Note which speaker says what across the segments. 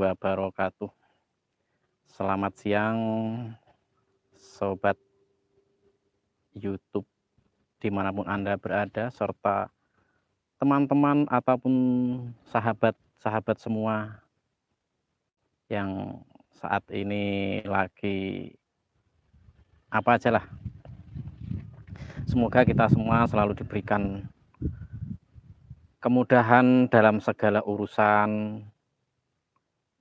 Speaker 1: wabarakatuh. Selamat siang, sobat YouTube dimanapun Anda berada, serta teman-teman ataupun sahabat-sahabat semua yang saat ini lagi apa aja lah. Semoga kita semua selalu diberikan kemudahan dalam segala urusan,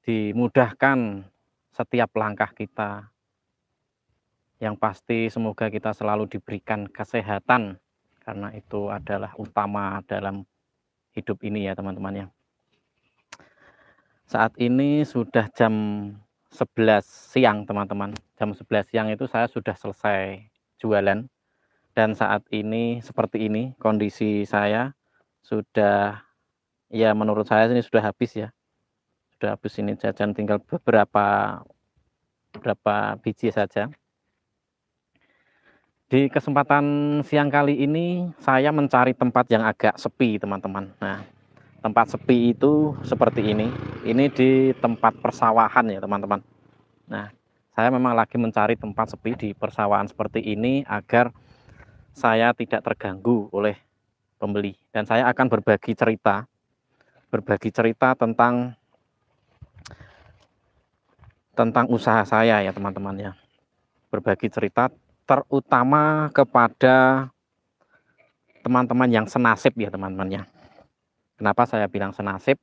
Speaker 1: dimudahkan setiap langkah kita. Yang pasti semoga kita selalu diberikan kesehatan, karena itu adalah utama dalam hidup ini ya teman-teman ya. Saat ini sudah jam 11 siang teman-teman. Jam 11 siang itu saya sudah selesai jualan. Dan saat ini seperti ini kondisi saya sudah, ya menurut saya ini sudah habis ya. Sudah habis ini jajan, tinggal beberapa biji saja. Di kesempatan siang kali ini saya mencari tempat yang agak sepi teman-teman. Nah, tempat sepi itu seperti ini. Ini di tempat persawahan ya teman-teman. Nah, saya memang lagi mencari tempat sepi di persawahan seperti ini agar saya tidak terganggu oleh pembeli. Dan saya akan berbagi cerita tentang usaha saya ya teman-teman ya. Berbagi cerita terutama kepada teman-teman yang senasib ya teman-teman ya. Kenapa saya bilang senasib?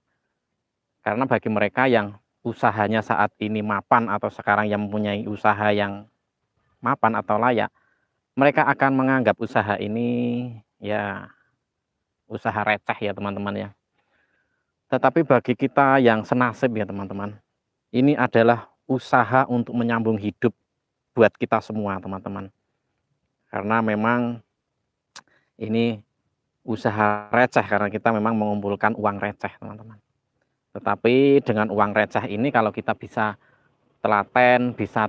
Speaker 1: Karena bagi mereka yang usahanya saat ini mapan atau sekarang yang mempunyai usaha yang mapan atau layak, mereka akan menganggap usaha ini ya usaha receh ya teman-teman ya. Tetapi bagi kita yang senasib ya teman-teman, ini adalah usaha untuk menyambung hidup buat kita semua teman-teman. Karena memang ini usaha receh karena kita memang mengumpulkan uang receh teman-teman. Tetapi dengan uang receh ini kalau kita bisa telaten, bisa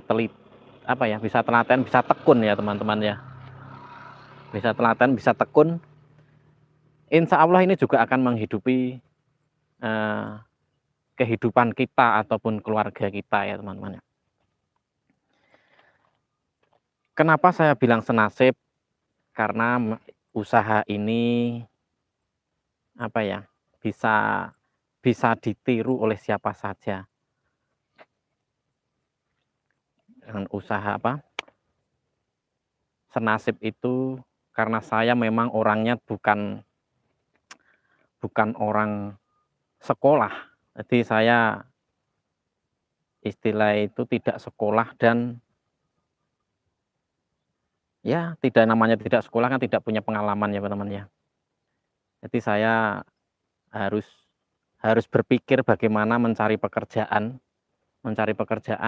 Speaker 1: bisa telaten, bisa tekun ya teman-teman ya. Bisa telaten, bisa tekun. Insya Allah ini juga akan menghidupi kehidupan kita ataupun keluarga kita ya teman-teman ya. Kenapa saya bilang senasib? Karena usaha ini bisa ditiru oleh siapa saja. Dengan usaha senasib itu karena saya memang orangnya bukan orang sekolah. Jadi saya istilah itu tidak sekolah dan ya tidak, namanya tidak sekolah kan tidak punya pengalaman ya teman-teman ya. Jadi saya harus berpikir bagaimana mencari pekerjaan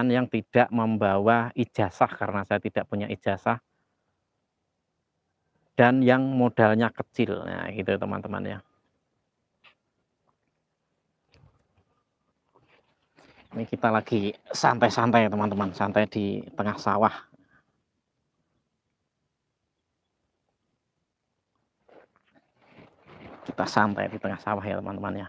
Speaker 1: yang tidak membawa ijazah karena saya tidak punya ijazah dan yang modalnya kecil. Nah, gitu teman-teman ya. Ini kita lagi santai-santai teman-teman, santai di tengah sawah. Kita santai di tengah sawah ya teman-teman ya.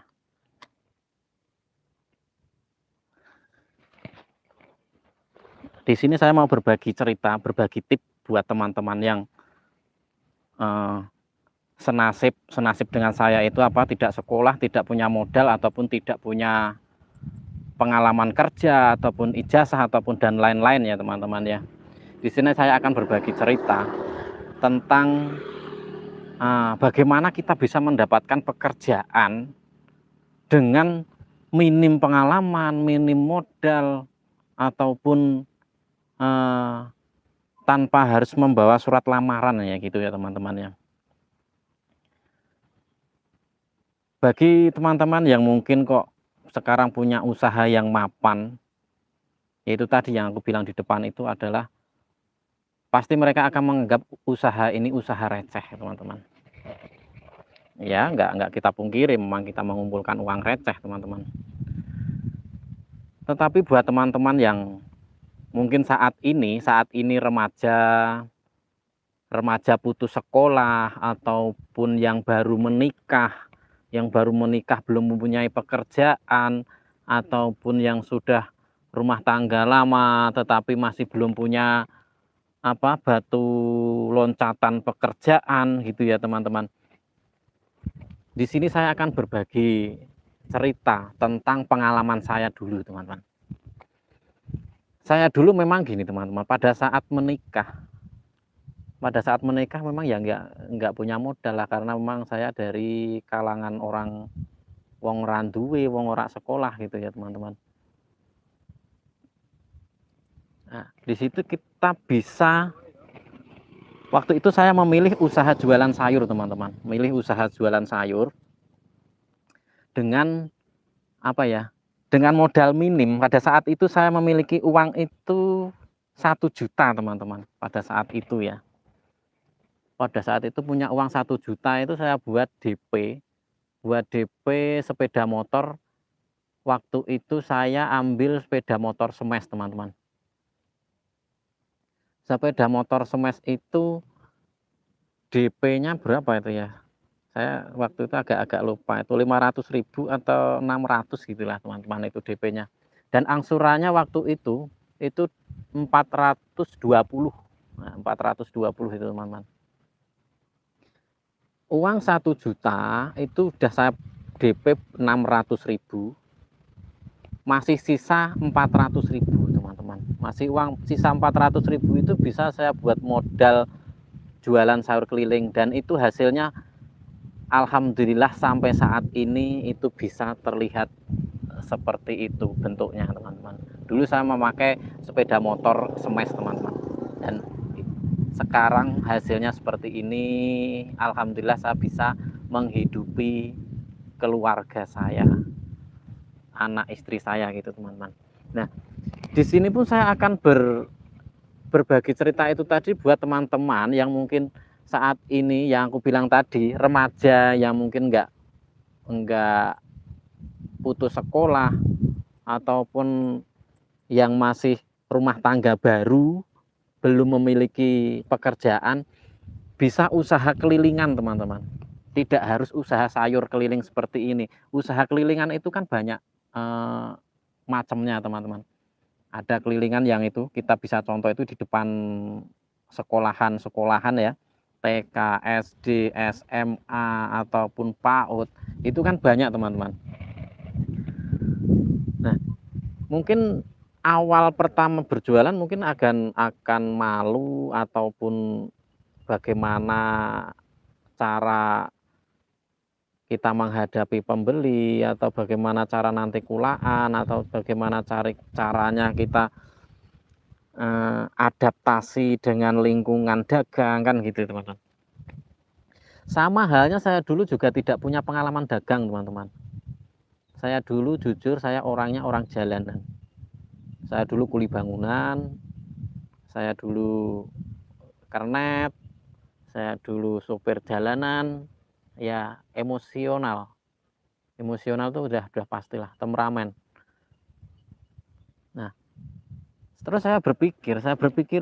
Speaker 1: Di sini saya mau berbagi cerita, berbagi tip buat teman-teman yang senasib dengan saya itu tidak sekolah, tidak punya modal ataupun tidak punya pengalaman kerja ataupun ijazah ataupun dan lain-lain ya teman-teman ya. Di sini saya akan berbagi cerita tentang bagaimana kita bisa mendapatkan pekerjaan dengan minim pengalaman, minim modal ataupun tanpa harus membawa surat lamaran ya gitu ya teman-teman ya. Bagi teman-teman yang mungkin kok sekarang punya usaha yang mapan, yaitu tadi yang aku bilang di depan itu adalah pasti mereka akan menganggap usaha ini usaha receh teman-teman. Ya nggak kita pungkiri memang kita mengumpulkan uang receh teman-teman. Tetapi buat teman-teman yang mungkin saat ini remaja putus sekolah ataupun yang baru menikah belum mempunyai pekerjaan ataupun yang sudah rumah tangga lama tetapi masih belum punya batu loncatan pekerjaan gitu ya teman-teman. Di sini saya akan berbagi cerita tentang pengalaman saya dulu teman-teman. Saya dulu memang gini teman-teman, pada saat menikah memang ya nggak punya modal lah, karena memang saya dari kalangan orang wong randuwe, wong ora sekolah gitu ya teman-teman. Nah, di situ kita bisa, waktu itu saya memilih usaha jualan sayur teman-teman, memilih usaha jualan sayur dengan dengan modal minim. Pada saat itu saya memiliki uang itu 1 juta teman-teman, pada saat itu ya. Pada saat itu punya uang 1 juta itu saya buat DP sepeda motor. Waktu itu saya ambil sepeda motor smash teman-teman. Sepeda motor smash itu DP-nya berapa itu ya? Saya waktu itu agak lupa, itu 500.000 atau 600 gitulah teman-teman, itu DP-nya. Dan angsurannya waktu itu 420. Nah, 420 itu teman-teman. Uang 1 juta itu udah saya DP 600.000, masih sisa 400.000 teman-teman. Masih uang sisa 400.000 itu bisa saya buat modal jualan sayur keliling, dan itu hasilnya alhamdulillah sampai saat ini itu bisa terlihat seperti itu bentuknya teman-teman. Dulu saya memakai sepeda motor smash teman-teman, dan sekarang hasilnya seperti ini. Alhamdulillah saya bisa menghidupi keluarga saya, anak istri saya gitu teman-teman. Nah, di sini pun saya akan berbagi cerita itu tadi buat teman-teman yang mungkin saat ini, yang aku bilang tadi, remaja yang mungkin nggak putus sekolah, ataupun yang masih rumah tangga baru, belum memiliki pekerjaan, bisa usaha kelilingan teman-teman. Tidak harus usaha sayur keliling seperti ini. Usaha kelilingan itu kan banyak macamnya teman-teman. Ada kelilingan yang itu kita bisa contoh itu di depan sekolahan ya, TK, SD, SMA ataupun PAUD, itu kan banyak teman-teman. Nah, mungkin awal pertama berjualan mungkin akan malu, ataupun bagaimana cara kita menghadapi pembeli, atau bagaimana cara nanti kulaan, atau bagaimana caranya kita adaptasi dengan lingkungan dagang kan gitu teman-teman. Sama halnya saya dulu juga tidak punya pengalaman dagang teman-teman. Saya dulu jujur, saya orangnya orang jalanan. Saya dulu kuli bangunan, saya dulu kernet, saya dulu sopir jalanan, ya emosional. Emosional tuh udah pastilah, temperamen. Nah, terus saya berpikir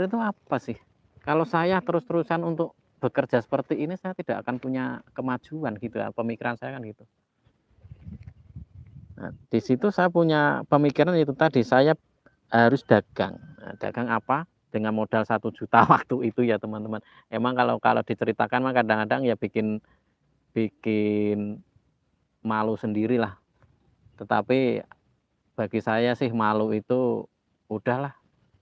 Speaker 1: itu apa sih? Kalau saya terus-terusan untuk bekerja seperti ini, saya tidak akan punya kemajuan gitu ya, pemikiran saya kan gitu. Nah, di situ saya punya pemikiran itu tadi, saya harus dagang. Nah, dagang apa? Dengan modal 1 juta waktu itu ya teman-teman. Emang kalau diceritakan mah kadang-kadang ya bikin malu sendiri lah. Tetapi bagi saya sih malu itu udahlah,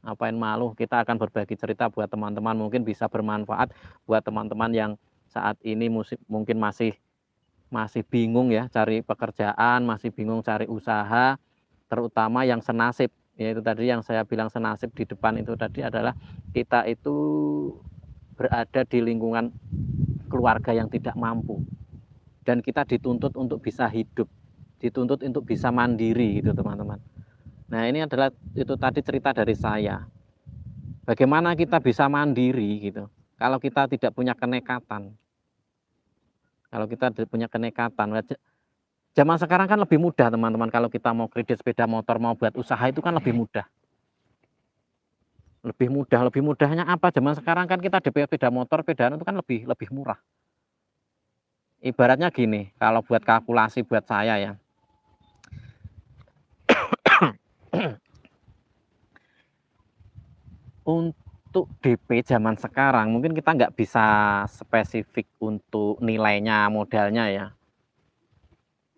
Speaker 1: ngapain malu, kita akan berbagi cerita buat teman-teman, mungkin bisa bermanfaat buat teman-teman yang saat ini mungkin masih bingung ya cari pekerjaan, masih bingung cari usaha, terutama yang senasib. Yaitu tadi yang saya bilang senasib di depan itu tadi adalah kita itu berada di lingkungan keluarga yang tidak mampu, dan kita dituntut untuk bisa hidup, dituntut untuk bisa mandiri gitu teman-teman. Nah, ini adalah itu tadi cerita dari saya. Bagaimana kita bisa mandiri gitu kalau kita tidak punya kenekatan. Kalau kita tidak punya kenekatan, zaman sekarang kan lebih mudah teman-teman, kalau kita mau kredit sepeda motor, mau buat usaha itu kan lebih mudah. Lebih mudahnya apa? Zaman sekarang kan kita DP sepeda motor, sepedaan itu kan lebih murah. Ibaratnya gini, kalau buat kalkulasi buat saya ya. Untuk DP zaman sekarang mungkin kita nggak bisa spesifik untuk nilainya, modalnya ya.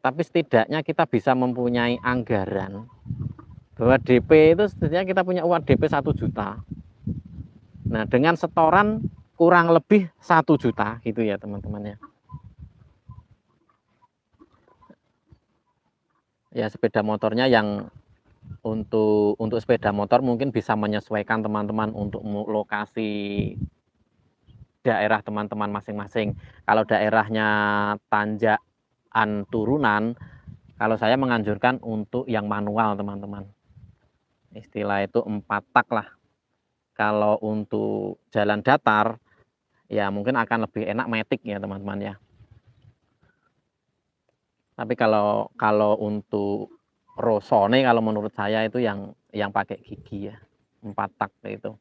Speaker 1: Tapi setidaknya kita bisa mempunyai anggaran bahwa DP itu setidaknya kita punya uang DP 1 juta. Nah, dengan setoran kurang lebih 1 juta gitu ya teman-teman ya. Ya sepeda motornya yang untuk sepeda motor mungkin bisa menyesuaikan teman-teman untuk lokasi daerah teman-teman masing-masing. Kalau daerahnya tanjakan turunan, kalau saya menganjurkan untuk yang manual teman-teman. Istilah itu 4 tak lah. Kalau untuk jalan datar, ya mungkin akan lebih enak matic ya teman-teman ya. Tapi kalau untuk Rosone kalau menurut saya itu yang pakai gigi ya, 4 tak itu.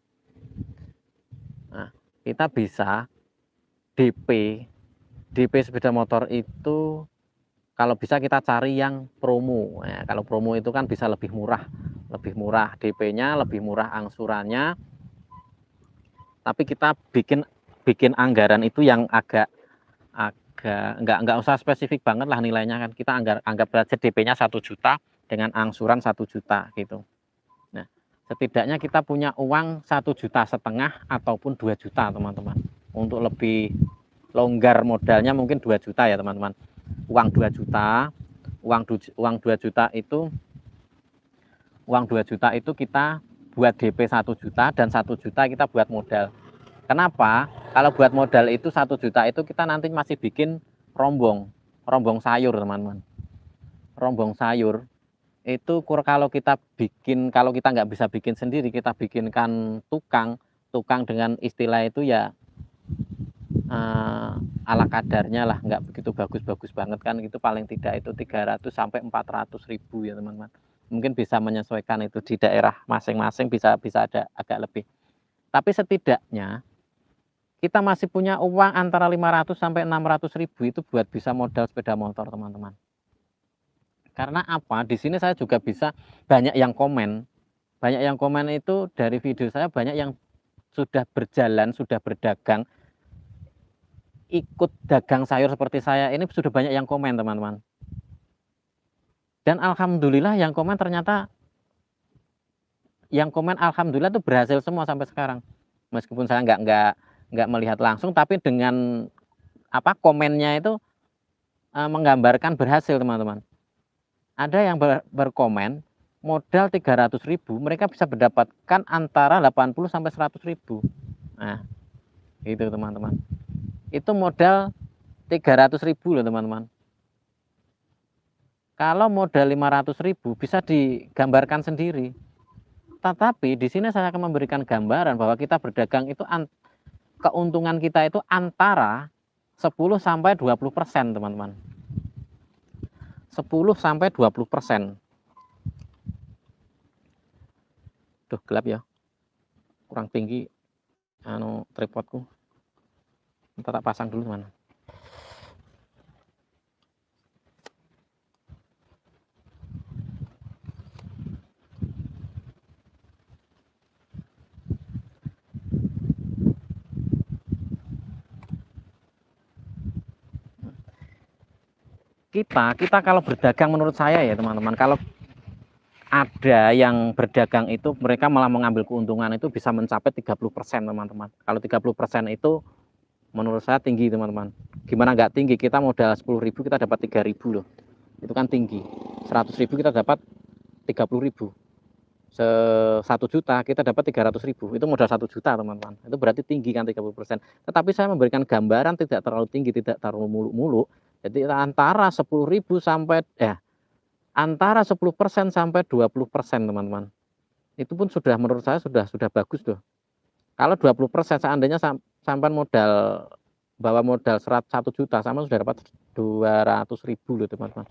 Speaker 1: Nah, kita bisa DP sepeda motor itu kalau bisa kita cari yang promo. Nah, kalau promo itu kan bisa lebih murah DP-nya, lebih murah angsurannya. Tapi kita bikin anggaran itu yang agak nggak usah spesifik banget lah nilainya kan. Kita anggap saja DP-nya 1 juta dengan angsuran 1 juta gitu. Nah, setidaknya kita punya uang 1,5 juta ataupun 2 juta teman-teman. Untuk lebih longgar modalnya mungkin 2 juta ya teman-teman. Uang 2 juta, uang 2 juta itu kita buat DP 1 juta dan 1 juta kita buat modal. Kenapa? Kalau buat modal itu 1 juta itu kita nanti masih bikin rombong sayur teman-teman. Rombong sayur itu kalau kita nggak bisa bikin sendiri, kita bikinkan tukang dengan istilah itu ya ala kadarnya lah, nggak begitu bagus-bagus banget kan, itu paling tidak itu 300 sampai 400 ribu ya teman-teman. Mungkin bisa menyesuaikan itu di daerah masing-masing, bisa ada agak lebih. Tapi setidaknya kita masih punya uang antara 500 sampai 600 ribu itu buat bisa modal sepeda motor teman-teman. Karena apa? Di sini saya juga bisa banyak yang komen itu dari video saya, banyak yang sudah berjalan, sudah berdagang, ikut dagang sayur seperti saya ini sudah banyak yang komen teman-teman. Dan alhamdulillah yang komen alhamdulillah itu berhasil semua sampai sekarang. Meskipun saya nggak melihat langsung, tapi dengan komennya itu menggambarkan berhasil teman-teman. Ada yang berkomen modal 300 ribu mereka bisa mendapatkan antara 80 sampai 100 ribu. Nah, itu teman-teman. Itu modal 300 ribu loh teman-teman. Kalau modal 500 ribu bisa digambarkan sendiri. Tetapi di sini saya akan memberikan gambaran bahwa kita berdagang itu keuntungan kita itu antara 10 sampai 20% teman-teman. 10 sampai 20%. Duh, gelap ya. Kurang tinggi tripodku. Ntar tak pasang dulu teman. Kita kalau berdagang menurut saya ya teman-teman, kalau ada yang berdagang itu mereka malah mengambil keuntungan itu bisa mencapai 30% teman-teman. Kalau 30% itu menurut saya tinggi teman-teman. Gimana nggak tinggi, kita modal 10.000 kita dapat 3.000 loh. Itu kan tinggi. 100.000 kita dapat 30.000. 1 juta kita dapat 300.000. Itu modal 1 juta teman-teman. Itu berarti tinggi kan 30%. Tetapi saya memberikan gambaran tidak terlalu tinggi, tidak terlalu muluk-muluk. Jadi antara 10.000 sampai antara 10% sampai 20% teman-teman. Itu pun sudah menurut saya sudah bagus tuh. Kalau 20% seandainya sampai bawa modal 1 juta sama sudah dapat 200.000 loh teman-teman.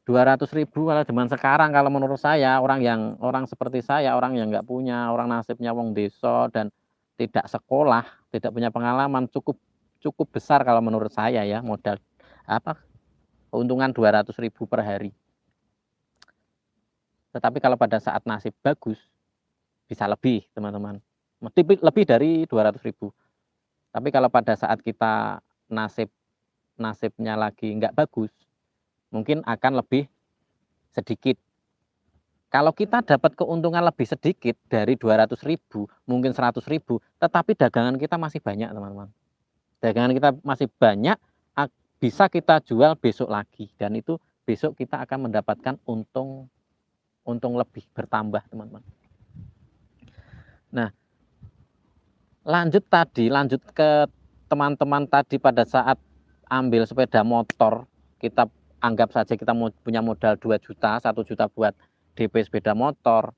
Speaker 1: 200.000 kalau zaman sekarang, kalau menurut saya orang seperti saya, orang yang nggak punya, orang nasibnya wong desa dan tidak sekolah, tidak punya pengalaman, cukup besar kalau menurut saya ya, modal keuntungan 200.000 per hari. Tetapi kalau pada saat nasib bagus bisa lebih teman-teman. lebih dari 200.000. Tapi kalau pada saat kita nasibnya lagi nggak bagus, mungkin akan lebih sedikit. Kalau kita dapat keuntungan lebih sedikit dari 200.000, mungkin 100.000, tetapi dagangan kita masih banyak, teman-teman. Dagangan kita masih banyak, bisa kita jual besok lagi, dan itu besok kita akan mendapatkan untung lebih bertambah, teman-teman. Nah, lanjut ke teman-teman tadi pada saat ambil sepeda motor, kita anggap saja kita punya modal 2 juta, 1 juta buat DP sepeda motor,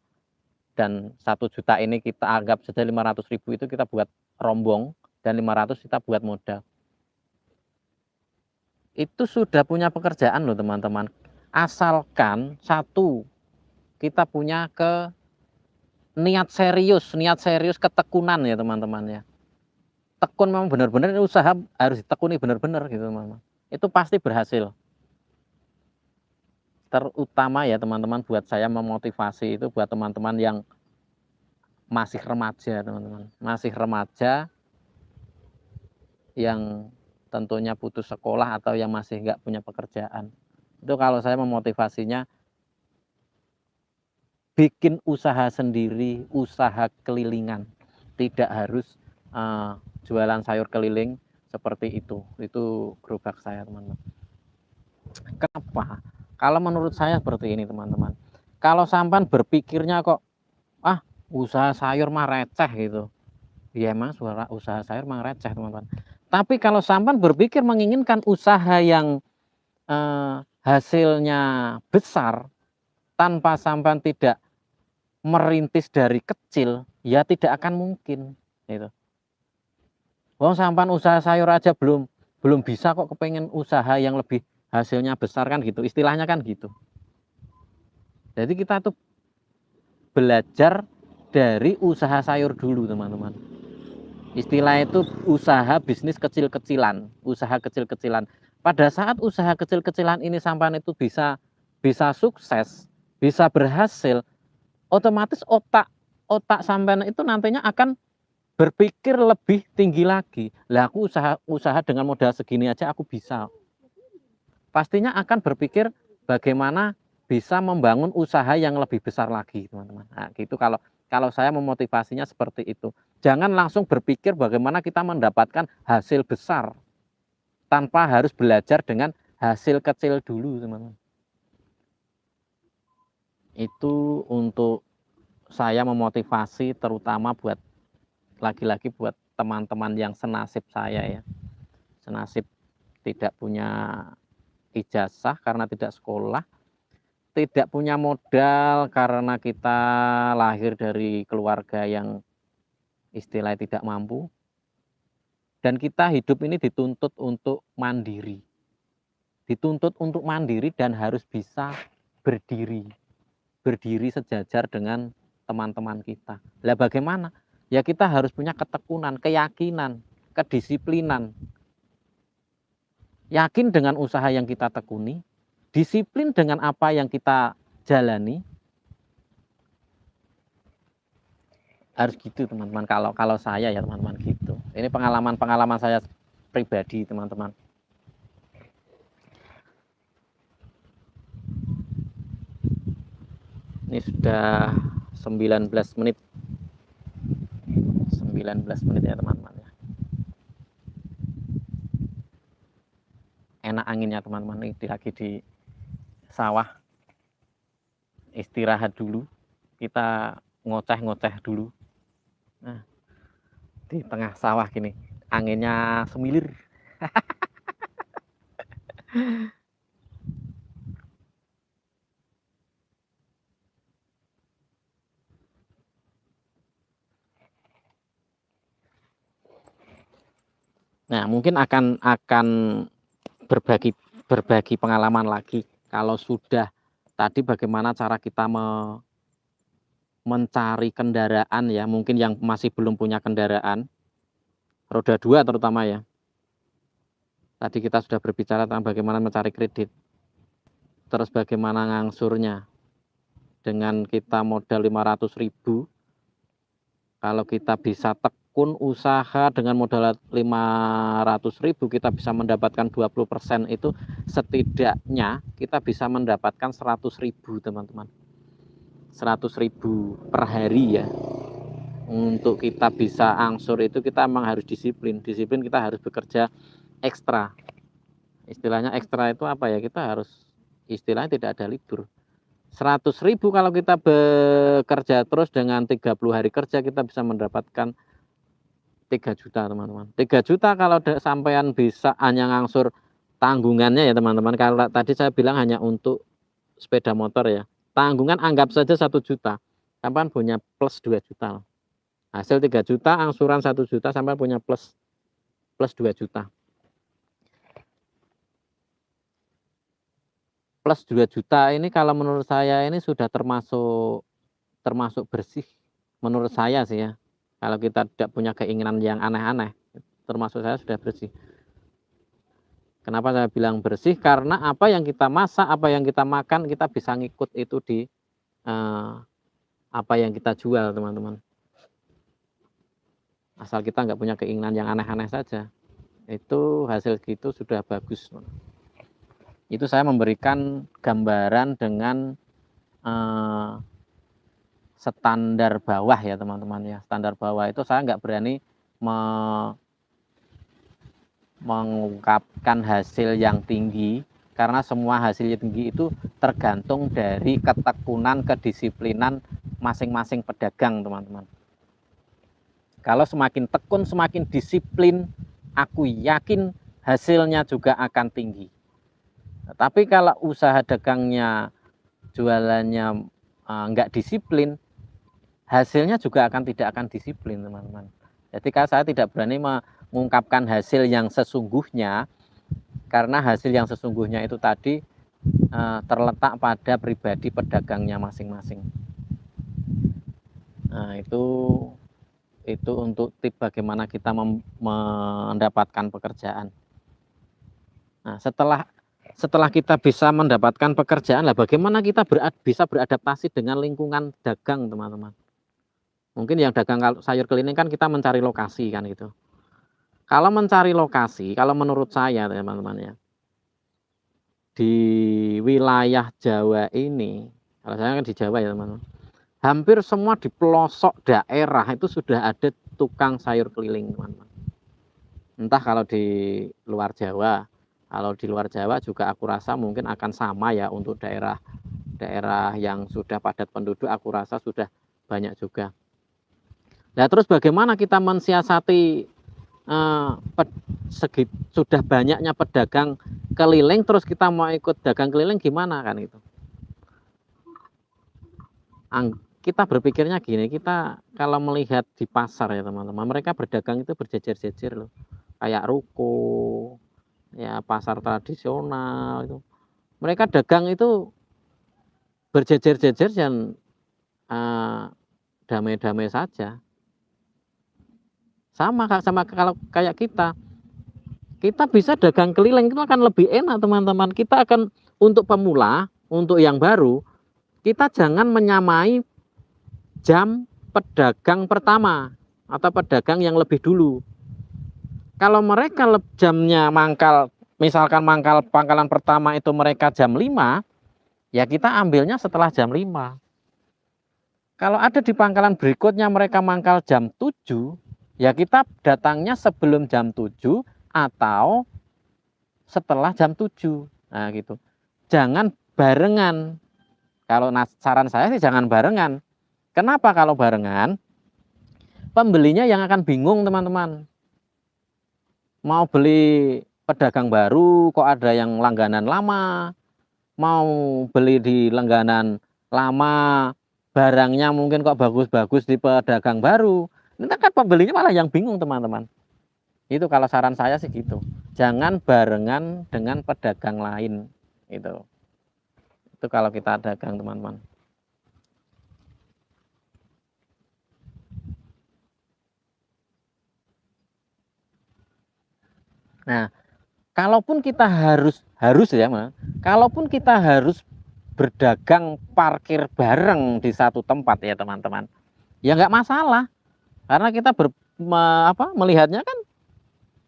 Speaker 1: dan 1 juta ini kita anggap saja 500.000 itu kita buat rombong, dan 500 kita buat modal. Itu sudah punya pekerjaan loh, teman-teman. Asalkan satu, kita punya niat serius, ketekunan ya, teman-teman ya. Tekun memang benar-benar, usaha harus ditekuni benar-benar gitu, teman-teman. Itu pasti berhasil. Terutama ya, teman-teman, buat saya memotivasi itu buat teman-teman yang masih remaja, teman-teman. Masih remaja yang tentunya putus sekolah atau yang masih nggak punya pekerjaan. Itu kalau saya memotivasinya, bikin usaha sendiri, usaha kelilingan. Tidak harus jualan sayur keliling seperti itu. Itu gerobak saya, teman-teman. Kenapa? Kalau menurut saya seperti ini, teman-teman. Kalau sampan berpikirnya kok, usaha sayur mah receh gitu. Ya emang usaha sayur mah receh, teman-teman. Tapi kalau sampan berpikir menginginkan usaha yang hasilnya besar, tanpa sampan tidak merintis dari kecil, ya tidak akan mungkin. Gitu. Wong sampan usaha sayur aja belum bisa kok kepengen usaha yang lebih hasilnya besar kan gitu. Istilahnya kan gitu. Jadi kita tuh belajar dari usaha sayur dulu, teman-teman. Istilah itu usaha bisnis kecil-kecilan, usaha kecil-kecilan. Pada saat usaha kecil-kecilan ini sampan itu bisa sukses, bisa berhasil, otomatis otak sampean itu nantinya akan berpikir lebih tinggi lagi. Lah aku usaha dengan modal segini aja aku bisa. Pastinya akan berpikir bagaimana bisa membangun usaha yang lebih besar lagi, teman-teman. Nah, gitu kalau saya memotivasinya seperti itu. Jangan langsung berpikir bagaimana kita mendapatkan hasil besar tanpa harus belajar dengan hasil kecil dulu, teman-teman. Itu untuk saya memotivasi terutama buat lagi-lagi buat teman-teman yang senasib saya ya. Senasib tidak punya ijazah karena tidak sekolah, tidak punya modal karena kita lahir dari keluarga yang istilahnya tidak mampu, dan kita hidup ini dituntut untuk mandiri. Dituntut untuk mandiri dan harus bisa berdiri sejajar dengan teman-teman kita. Lah bagaimana? Ya kita harus punya ketekunan, keyakinan, kedisiplinan. Yakin dengan usaha yang kita tekuni, disiplin dengan apa yang kita jalani. Harus gitu, teman-teman. Kalau saya ya, teman-teman, gitu. Ini pengalaman saya pribadi, teman-teman. Ini sudah 19 menit. 19 menit ya, teman-teman ya. Enak anginnya, teman-teman. Ini lagi di sawah. Istirahat dulu. Kita ngoceh-ngoceh dulu. Nah, di tengah sawah gini, anginnya semilir. Nah, mungkin akan berbagi pengalaman lagi kalau sudah tadi bagaimana cara kita mencari kendaraan ya, mungkin yang masih belum punya kendaraan roda 2 terutama ya. Tadi kita sudah berbicara tentang bagaimana mencari kredit, terus bagaimana ngangsurnya dengan kita modal 500.000. Kalau kita bisa tekun usaha dengan modal 500.000, kita bisa mendapatkan 20%, itu setidaknya kita bisa mendapatkan 100.000 teman-teman. 100.000 per hari ya. Untuk kita bisa angsur itu kita memang harus disiplin. Disiplin, kita harus bekerja ekstra. Istilahnya ekstra itu apa ya? Kita harus, istilahnya tidak ada libur. 100.000 kalau kita bekerja terus dengan 30 hari kerja, kita bisa mendapatkan 3 juta teman-teman. 3 juta kalau sampean bisa hanya ngangsur tanggungannya ya teman-teman. Kalau tadi saya bilang hanya untuk sepeda motor ya. Tanggungan anggap saja 1 juta. Sampean punya plus 2 juta. Hasil 3 juta, angsuran 1 juta, sampai punya plus 2 juta. Plus 2 juta ini kalau menurut saya ini sudah termasuk bersih. Menurut saya sih ya. Kalau kita tidak punya keinginan yang aneh-aneh, termasuk saya sudah bersih. Kenapa saya bilang bersih? Karena apa yang kita masak, apa yang kita makan, kita bisa ngikut itu di apa yang kita jual teman-teman. Asal kita nggak punya keinginan yang aneh-aneh saja, itu hasil gitu sudah bagus. Itu saya memberikan gambaran dengan standar bawah ya teman-teman ya. Standar bawah itu saya nggak berani mengungkapkan hasil yang tinggi, karena semua hasil yang tinggi itu tergantung dari ketekunan, kedisiplinan masing-masing pedagang teman-teman. Kalau semakin tekun, semakin disiplin, aku yakin hasilnya juga akan tinggi. Tapi kalau usaha dagangnya, jualannya nggak disiplin, hasilnya juga tidak akan disiplin teman-teman. Jadi kalau saya tidak berani mengungkapkan hasil yang sesungguhnya, karena hasil yang sesungguhnya itu tadi terletak pada pribadi pedagangnya masing-masing. Nah, itu untuk tips bagaimana kita mendapatkan pekerjaan. Nah, setelah kita bisa mendapatkan pekerjaan, lah bagaimana kita bisa beradaptasi dengan lingkungan dagang teman-teman. Mungkin yang dagang sayur keliling kan kita mencari lokasi kan gitu. Kalau mencari lokasi, kalau menurut saya teman-teman ya, di wilayah Jawa ini, kalau saya kan di Jawa ya teman-teman, hampir semua di pelosok daerah itu sudah ada tukang sayur keliling teman-teman. Entah kalau di luar Jawa, kalau di luar Jawa juga aku rasa mungkin akan sama ya, untuk daerah yang sudah padat penduduk aku rasa sudah banyak juga. Nah terus bagaimana kita mensiasati sudah banyaknya pedagang keliling, terus kita mau ikut dagang keliling gimana kan itu. Kita berpikirnya gini, kita kalau melihat di pasar ya teman-teman, mereka berdagang itu berjejer-jejer loh, kayak ruko ya, pasar tradisional itu mereka dagang itu berjejer-jejer dan damai-damai saja. Sama kalau kayak kita bisa dagang keliling itu akan lebih enak teman-teman. Kita akan, untuk pemula, untuk yang baru, kita jangan menyamai jam pedagang pertama atau pedagang yang lebih dulu. Kalau mereka jamnya mangkal, misalkan pangkalan pertama itu mereka jam 5, ya kita ambilnya setelah jam 5. Kalau ada di pangkalan berikutnya mereka mangkal jam 7, ya kita datangnya sebelum jam 7 atau setelah jam 7. Nah gitu. Jangan barengan. Kalau saran saya sih jangan barengan. Kenapa kalau barengan? Pembelinya yang akan bingung teman-teman. Mau beli pedagang baru kok ada yang langganan lama. Mau beli di langganan lama, barangnya mungkin kok bagus-bagus di pedagang baru. Ini kan pembelinya malah yang bingung teman-teman. Itu kalau saran saya sih gitu. Jangan barengan dengan pedagang lain. Itu kalau kita dagang teman-teman. Nah, kalaupun kita harus ya, kalaupun kita harus berdagang parkir bareng di satu tempat ya teman-teman, ya nggak masalah. Karena kita melihatnya kan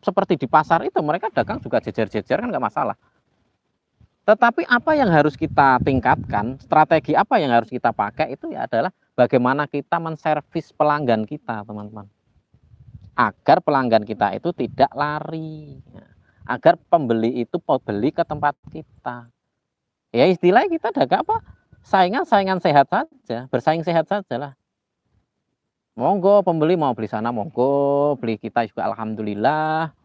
Speaker 1: seperti di pasar itu, mereka dagang juga jejer-jejer kan nggak masalah. Tetapi apa yang harus kita tingkatkan, strategi apa yang harus kita pakai itu ya adalah bagaimana kita menservis pelanggan kita, teman-teman. Agar pelanggan kita itu tidak lari. Agar pembeli itu beli ke tempat kita. Ya istilahnya kita dagang apa? Saingan sehat saja, bersaing sehat saja lah. Monggo pembeli mau beli sana, monggo beli kita juga alhamdulillah.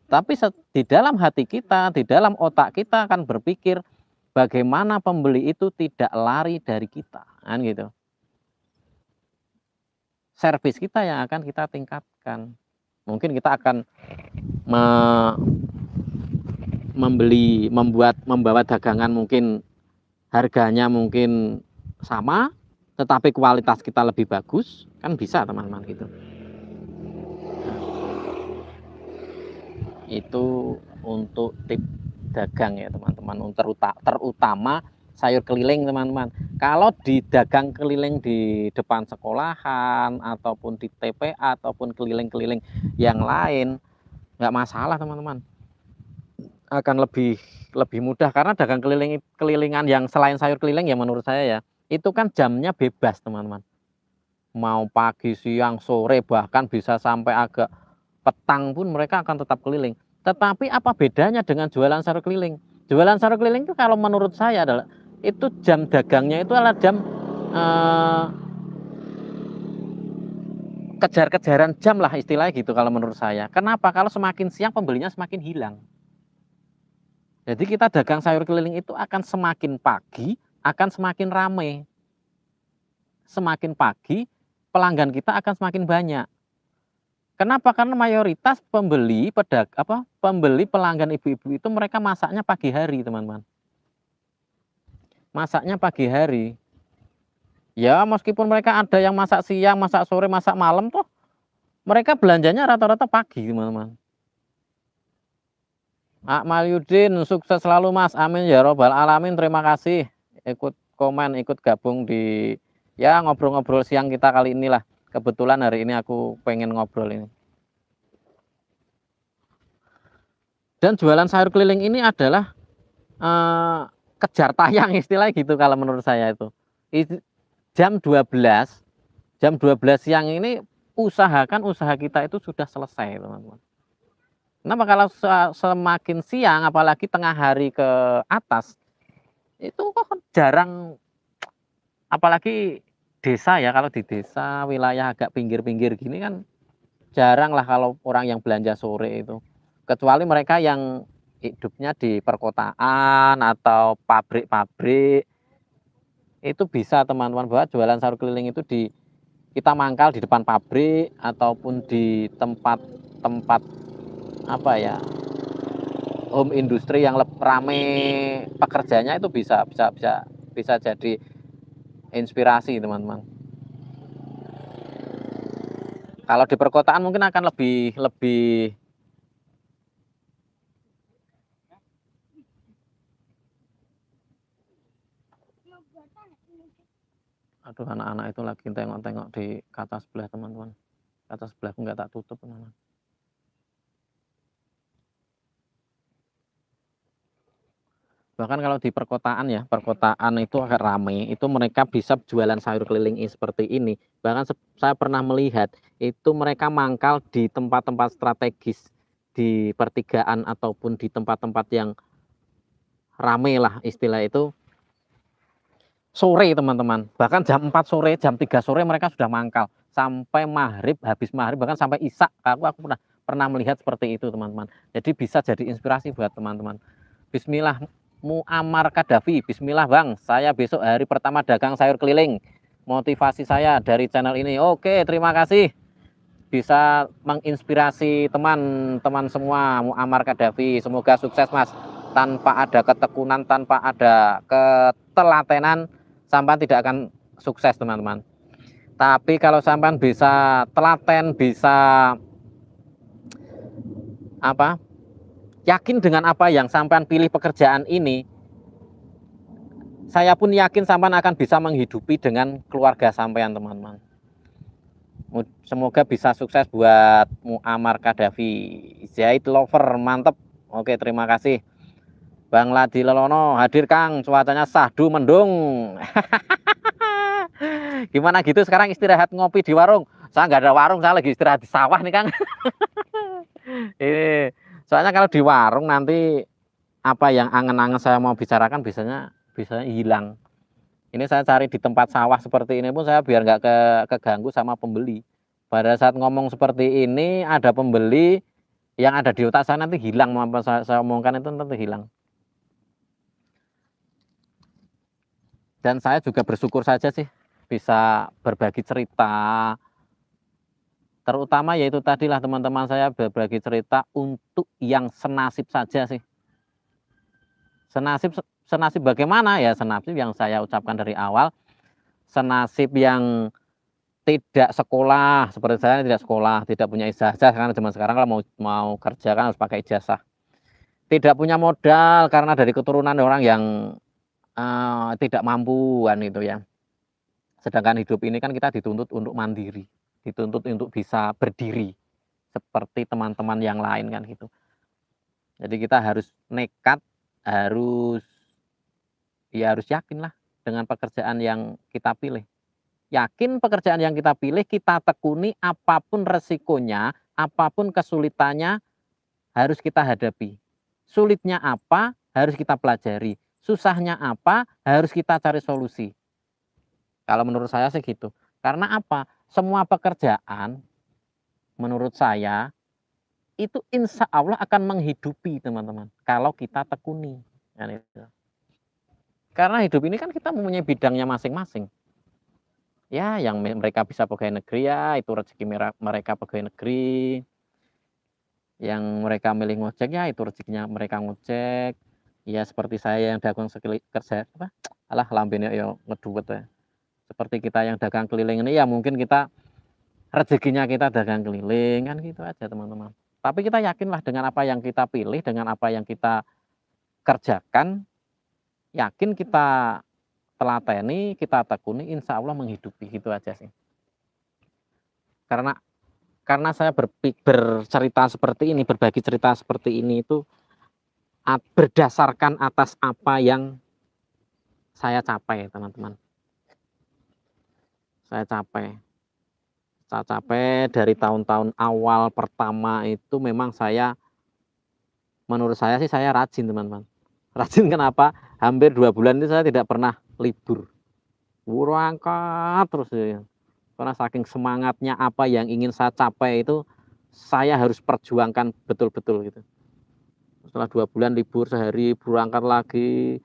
Speaker 1: Tapi di dalam hati kita, di dalam otak kita akan berpikir bagaimana pembeli itu tidak lari dari kita, kan gitu. Servis kita yang akan kita tingkatkan. Mungkin kita akan membawa dagangan mungkin harganya mungkin sama, tetapi kualitas kita lebih bagus, kan bisa teman-teman gitu. Itu untuk tip dagang ya teman-teman, terutama sayur keliling teman-teman. Kalau di dagang keliling di depan sekolahan ataupun di TPA ataupun keliling-keliling yang lain nggak masalah teman-teman, akan lebih mudah karena dagang kelilingan yang selain sayur keliling ya menurut saya ya itu kan jamnya bebas teman-teman, mau pagi siang sore bahkan bisa sampai agak petang pun mereka akan tetap keliling. Tetapi apa bedanya dengan jualan sayur keliling? Jualan sayur keliling itu kalau menurut saya adalah itu jam dagangnya itu adalah jam kejar-kejaran jam lah istilahnya gitu kalau menurut saya. Kenapa? Kalau semakin siang pembelinya semakin hilang. Jadi kita dagang sayur keliling itu akan semakin pagi, akan semakin ramai. Semakin pagi, pelanggan kita akan semakin banyak. Kenapa? Karena mayoritas pembeli pelanggan ibu-ibu itu mereka masaknya pagi hari, teman-teman. Masaknya pagi hari. Ya, meskipun mereka ada yang masak siang, masak sore, masak malam toh, mereka belanjanya rata-rata pagi, teman-teman. Akmal Yudin, sukses selalu Mas. Amin ya robbal alamin. Terima kasih ikut komen, ikut gabung di ya ngobrol-ngobrol siang kita kali inilah. Kebetulan hari ini aku pengen ngobrol ini. Dan jualan sayur keliling ini adalah kejar tayang istilahnya gitu kalau menurut saya itu. Jam 12 siang ini usahakan usaha kita itu sudah selesai, teman-teman. Kenapa? Kalau semakin siang apalagi tengah hari ke atas itu kok jarang, apalagi desa ya, kalau di desa wilayah agak pinggir-pinggir gini kan jarang lah kalau orang yang belanja sore itu. Kecuali mereka yang hidupnya di perkotaan atau pabrik-pabrik, itu bisa teman-teman bahwa jualan sayur keliling itu kita mangkal di depan pabrik ataupun di tempat apa ya, home industri yang rame pekerjanya itu bisa jadi inspirasi teman-teman. Kalau di perkotaan mungkin akan lebih aduh, anak-anak itu lagi tengok-tengok di kaca sebelah teman-teman. Kaca sebelah nggak tak tutup teman-teman. Bahkan kalau di perkotaan ya, perkotaan itu agak ramai, itu mereka bisa jualan sayur keliling seperti ini. Bahkan saya pernah melihat itu mereka mangkal di tempat-tempat strategis di pertigaan ataupun di tempat-tempat yang ramai lah istilah itu, sore teman-teman. Bahkan jam 4 sore, jam 3 sore mereka sudah mangkal sampai maghrib, habis maghrib bahkan sampai isak. Aku pernah melihat seperti itu teman-teman. Jadi bisa jadi inspirasi buat teman-teman. Bismillah. Muammar Kadafi, bismillah Bang, saya besok hari pertama dagang sayur keliling. Motivasi saya dari channel ini. Oke, terima kasih. Bisa menginspirasi teman-teman semua. Muammar Kadafi, semoga sukses Mas. Tanpa ada ketekunan, tanpa ada ketelatenan, sampai tidak akan sukses teman-teman. Tapi kalau sampai bisa telaten, bisa yakin dengan apa yang sampean pilih pekerjaan ini, saya pun yakin sampean akan bisa menghidupi dengan keluarga sampean teman-teman. Semoga bisa sukses buat Muammar Gaddafi. Zaid Lover, mantep. Oke, terima kasih. Bang Ladi Lelono, hadir Kang, cuacanya sahdu mendung. Gimana gitu sekarang istirahat ngopi di warung? Saya nggak ada warung, saya lagi istirahat di sawah nih Kang. Ini soalnya kalau di warung nanti apa yang angen-angen saya mau bicarakan biasanya hilang. Ini saya cari di tempat sawah seperti ini pun saya biar nggak keganggu sama pembeli. Pada saat ngomong seperti ini ada pembeli yang ada di otak saya nanti hilang, apa saya omongkan itu nanti hilang. Dan saya juga bersyukur saja sih bisa berbagi cerita, terutama yaitu tadilah teman-teman saya berbagi cerita untuk yang senasib saja sih. Senasib bagaimana ya, senasib yang saya ucapkan dari awal, senasib yang tidak sekolah seperti saya, tidak sekolah, tidak punya ijazah karena zaman sekarang kalau mau kerja kan harus pakai ijazah. Tidak punya modal karena dari keturunan orang yang tidak mampuan itu ya. Sedangkan hidup ini kan kita dituntut untuk mandiri, dituntut untuk bisa berdiri seperti teman-teman yang lain kan gitu. Jadi kita harus nekat, harus yakin lah dengan pekerjaan yang kita pilih. Yakin pekerjaan yang kita pilih, kita tekuni apapun resikonya, apapun kesulitannya harus kita hadapi. Sulitnya apa, harus kita pelajari. Susahnya apa, harus kita cari solusi. Kalau menurut saya sih gitu. Karena apa? Semua pekerjaan menurut saya itu insya Allah akan menghidupi teman-teman. Kalau kita tekuni. Karena hidup ini kan kita mempunyai bidangnya masing-masing. Ya, yang mereka bisa pegawai negeri ya itu rezeki mereka pegawai negeri. Yang mereka milih ngojek ya itu rezekinya mereka ngojek. Ya seperti saya yang dagang kerja apa? Alah lambene ya ngeduwet ya. Seperti kita yang dagang keliling ini ya mungkin kita rezekinya kita dagang keliling kan gitu aja teman-teman. Tapi kita yakinlah dengan apa yang kita pilih, dengan apa yang kita kerjakan, yakin kita telateni, kita tekuni, insya Allah menghidupi gitu aja sih. Karena saya bercerita seperti ini, berbagi cerita seperti ini itu berdasarkan atas apa yang saya capai teman-teman. Saya capai dari tahun-tahun awal pertama itu memang menurut saya sih saya rajin teman-teman. Rajin kenapa? Hampir 2 bulan itu saya tidak pernah libur. Berangkat terus ya. Karena saking semangatnya apa yang ingin saya capai itu saya harus perjuangkan betul-betul gitu. Setelah 2 bulan libur sehari, berangkat lagi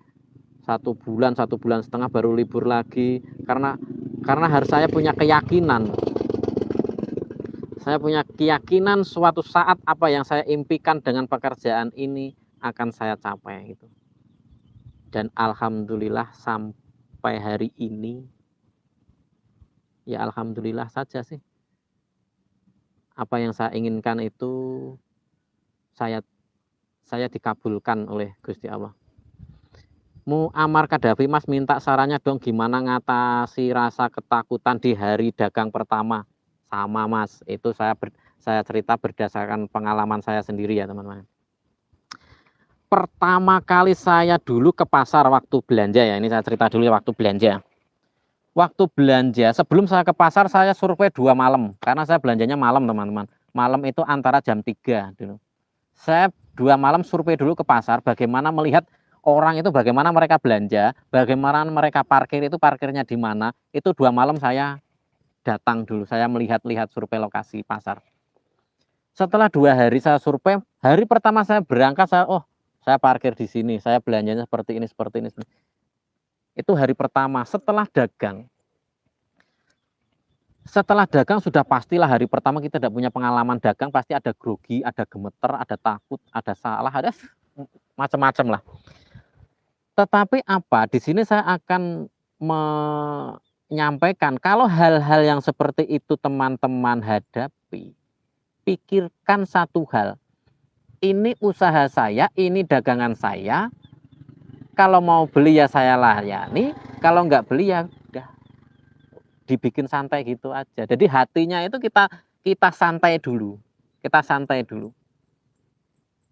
Speaker 1: 1 bulan, 1,5 bulan baru libur lagi. Karena harus saya punya keyakinan. Saya punya keyakinan suatu saat apa yang saya impikan dengan pekerjaan ini akan saya capai gitu. Dan alhamdulillah sampai hari ini ya alhamdulillah saja sih. Apa yang saya inginkan itu saya dikabulkan oleh Gusti Allah. Muammar Gaddafi Mas minta sarannya dong gimana ngatasi rasa ketakutan di hari dagang pertama. Sama Mas, itu saya cerita berdasarkan pengalaman saya sendiri ya teman-teman. Pertama kali saya dulu ke pasar waktu belanja ya, ini saya cerita dulu ya waktu belanja. Waktu belanja, sebelum saya ke pasar saya survei 2 malam, karena saya belanjanya malam teman-teman. Malam itu antara jam 3 dulu. Saya 2 malam survei dulu ke pasar, bagaimana melihat orang itu bagaimana mereka belanja, bagaimana mereka parkir itu parkirnya di mana. Itu 2 malam saya datang dulu, saya melihat-lihat survei lokasi pasar. Setelah 2 hari saya survei, hari pertama saya berangkat saya parkir di sini, saya belanjanya seperti ini. Itu hari pertama. Setelah dagang sudah pastilah hari pertama kita tidak punya pengalaman dagang, pasti ada grogi, ada gemeter, ada takut, ada salah, ada macam-macam lah. Tetapi apa? Di sini saya akan menyampaikan kalau hal-hal yang seperti itu teman-teman hadapi, pikirkan satu hal. Ini usaha saya, ini dagangan saya. Kalau mau beli ya saya layani, kalau nggak beli ya udah. dibikin santai gitu aja. Jadi hatinya itu kita santai dulu. Kita santai dulu.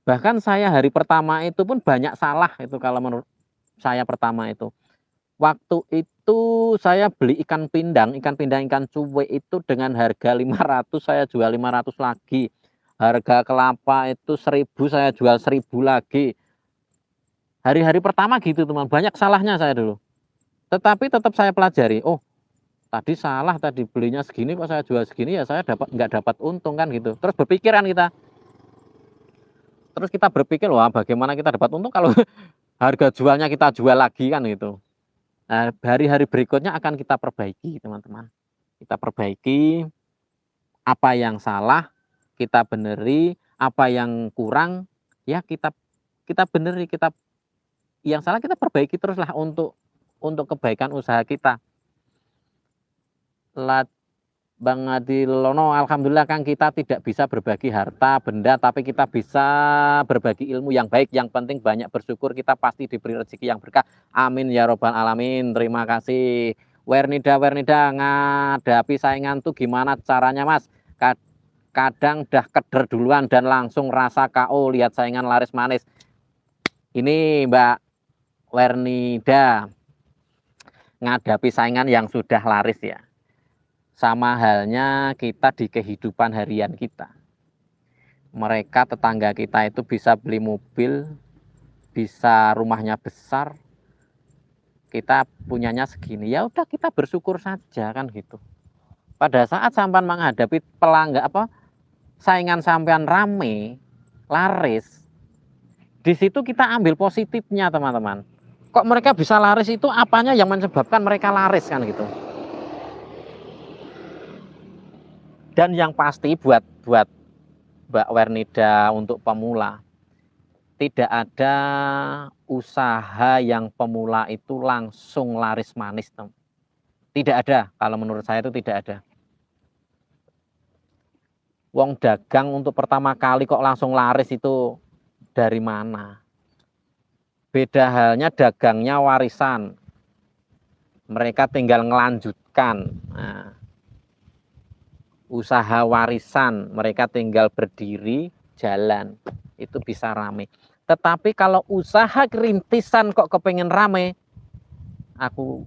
Speaker 1: Bahkan saya hari pertama itu pun banyak salah itu kalau menurut saya pertama itu. Waktu itu saya beli ikan pindang, ikan cuek itu dengan harga 500 saya jual 500 lagi. Harga kelapa itu 1000 saya jual 1000 lagi. Hari-hari pertama gitu teman, banyak salahnya saya dulu. Tetapi tetap saya pelajari, oh tadi salah, tadi belinya segini kok saya jual segini, ya saya nggak dapat untung kan gitu. Terus berpikiran kita. Terus kita berpikir, wah bagaimana kita dapat untung kalau harga jualnya kita jual lagi kan gitu. Nah, hari-hari berikutnya akan kita perbaiki teman-teman. Kita perbaiki apa yang salah, kita beneri, apa yang kurang, ya kita beneri, yang salah kita perbaiki teruslah untuk kebaikan usaha kita. Bang Adilono, alhamdulillah Kang, kita tidak bisa berbagi harta benda, tapi kita bisa berbagi ilmu yang baik. Yang penting banyak bersyukur, kita pasti diberi rezeki yang berkah. Amin ya robbal alamin. Terima kasih. Wernida ngadapi saingan tuh gimana caranya Mas? Kadang dah keder duluan dan langsung rasa KO lihat saingan laris manis. Ini Mbak Wernida, ngadapi saingan yang sudah laris ya. Sama halnya kita di kehidupan harian kita. Mereka tetangga kita itu bisa beli mobil, bisa rumahnya besar, kita punyanya segini. Ya udah kita bersyukur saja kan gitu. Pada saat sampean menghadapi saingan sampean rame, laris, di situ kita ambil positifnya teman-teman. Kok mereka bisa laris itu apanya yang menyebabkan mereka laris kan gitu. Dan yang pasti buat Mbak Wernida untuk pemula, tidak ada usaha yang pemula itu langsung laris manis. Tidak ada, kalau menurut saya itu tidak ada. Wong dagang untuk pertama kali kok langsung laris itu dari mana? Beda halnya dagangnya warisan. Mereka tinggal ngelanjutkan. Nah, usaha warisan, mereka tinggal berdiri, jalan, itu bisa rame. Tetapi kalau usaha kerintisan kok kepengen rame, aku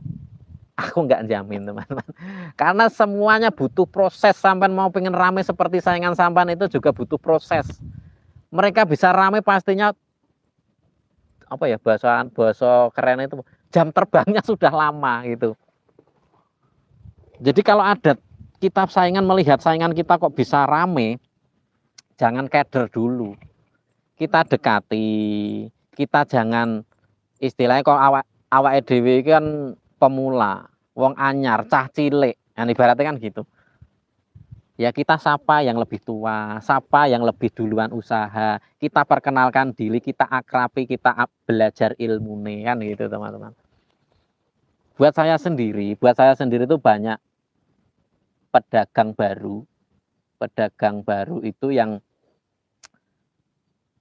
Speaker 1: nggak jamin teman-teman. Karena semuanya butuh proses. Sampai mau pengen rame seperti saingan sampan itu juga butuh proses. Mereka bisa rame pastinya apa ya, bahasa keren itu, jam terbangnya sudah lama gitu. Jadi kalau ada kita saingan melihat saingan kita kok bisa rame, jangan keder dulu. Kita dekati, kita jangan istilahnya kalau awak dhewe kan pemula, wong anyar, cah cilik, nah, ibaratnya kan gitu. Ya kita sapa yang lebih tua, sapa yang lebih duluan usaha, kita perkenalkan diri, kita akrabi, kita belajar ilmu nih kan gitu teman-teman. Buat saya sendiri itu banyak pedagang baru itu yang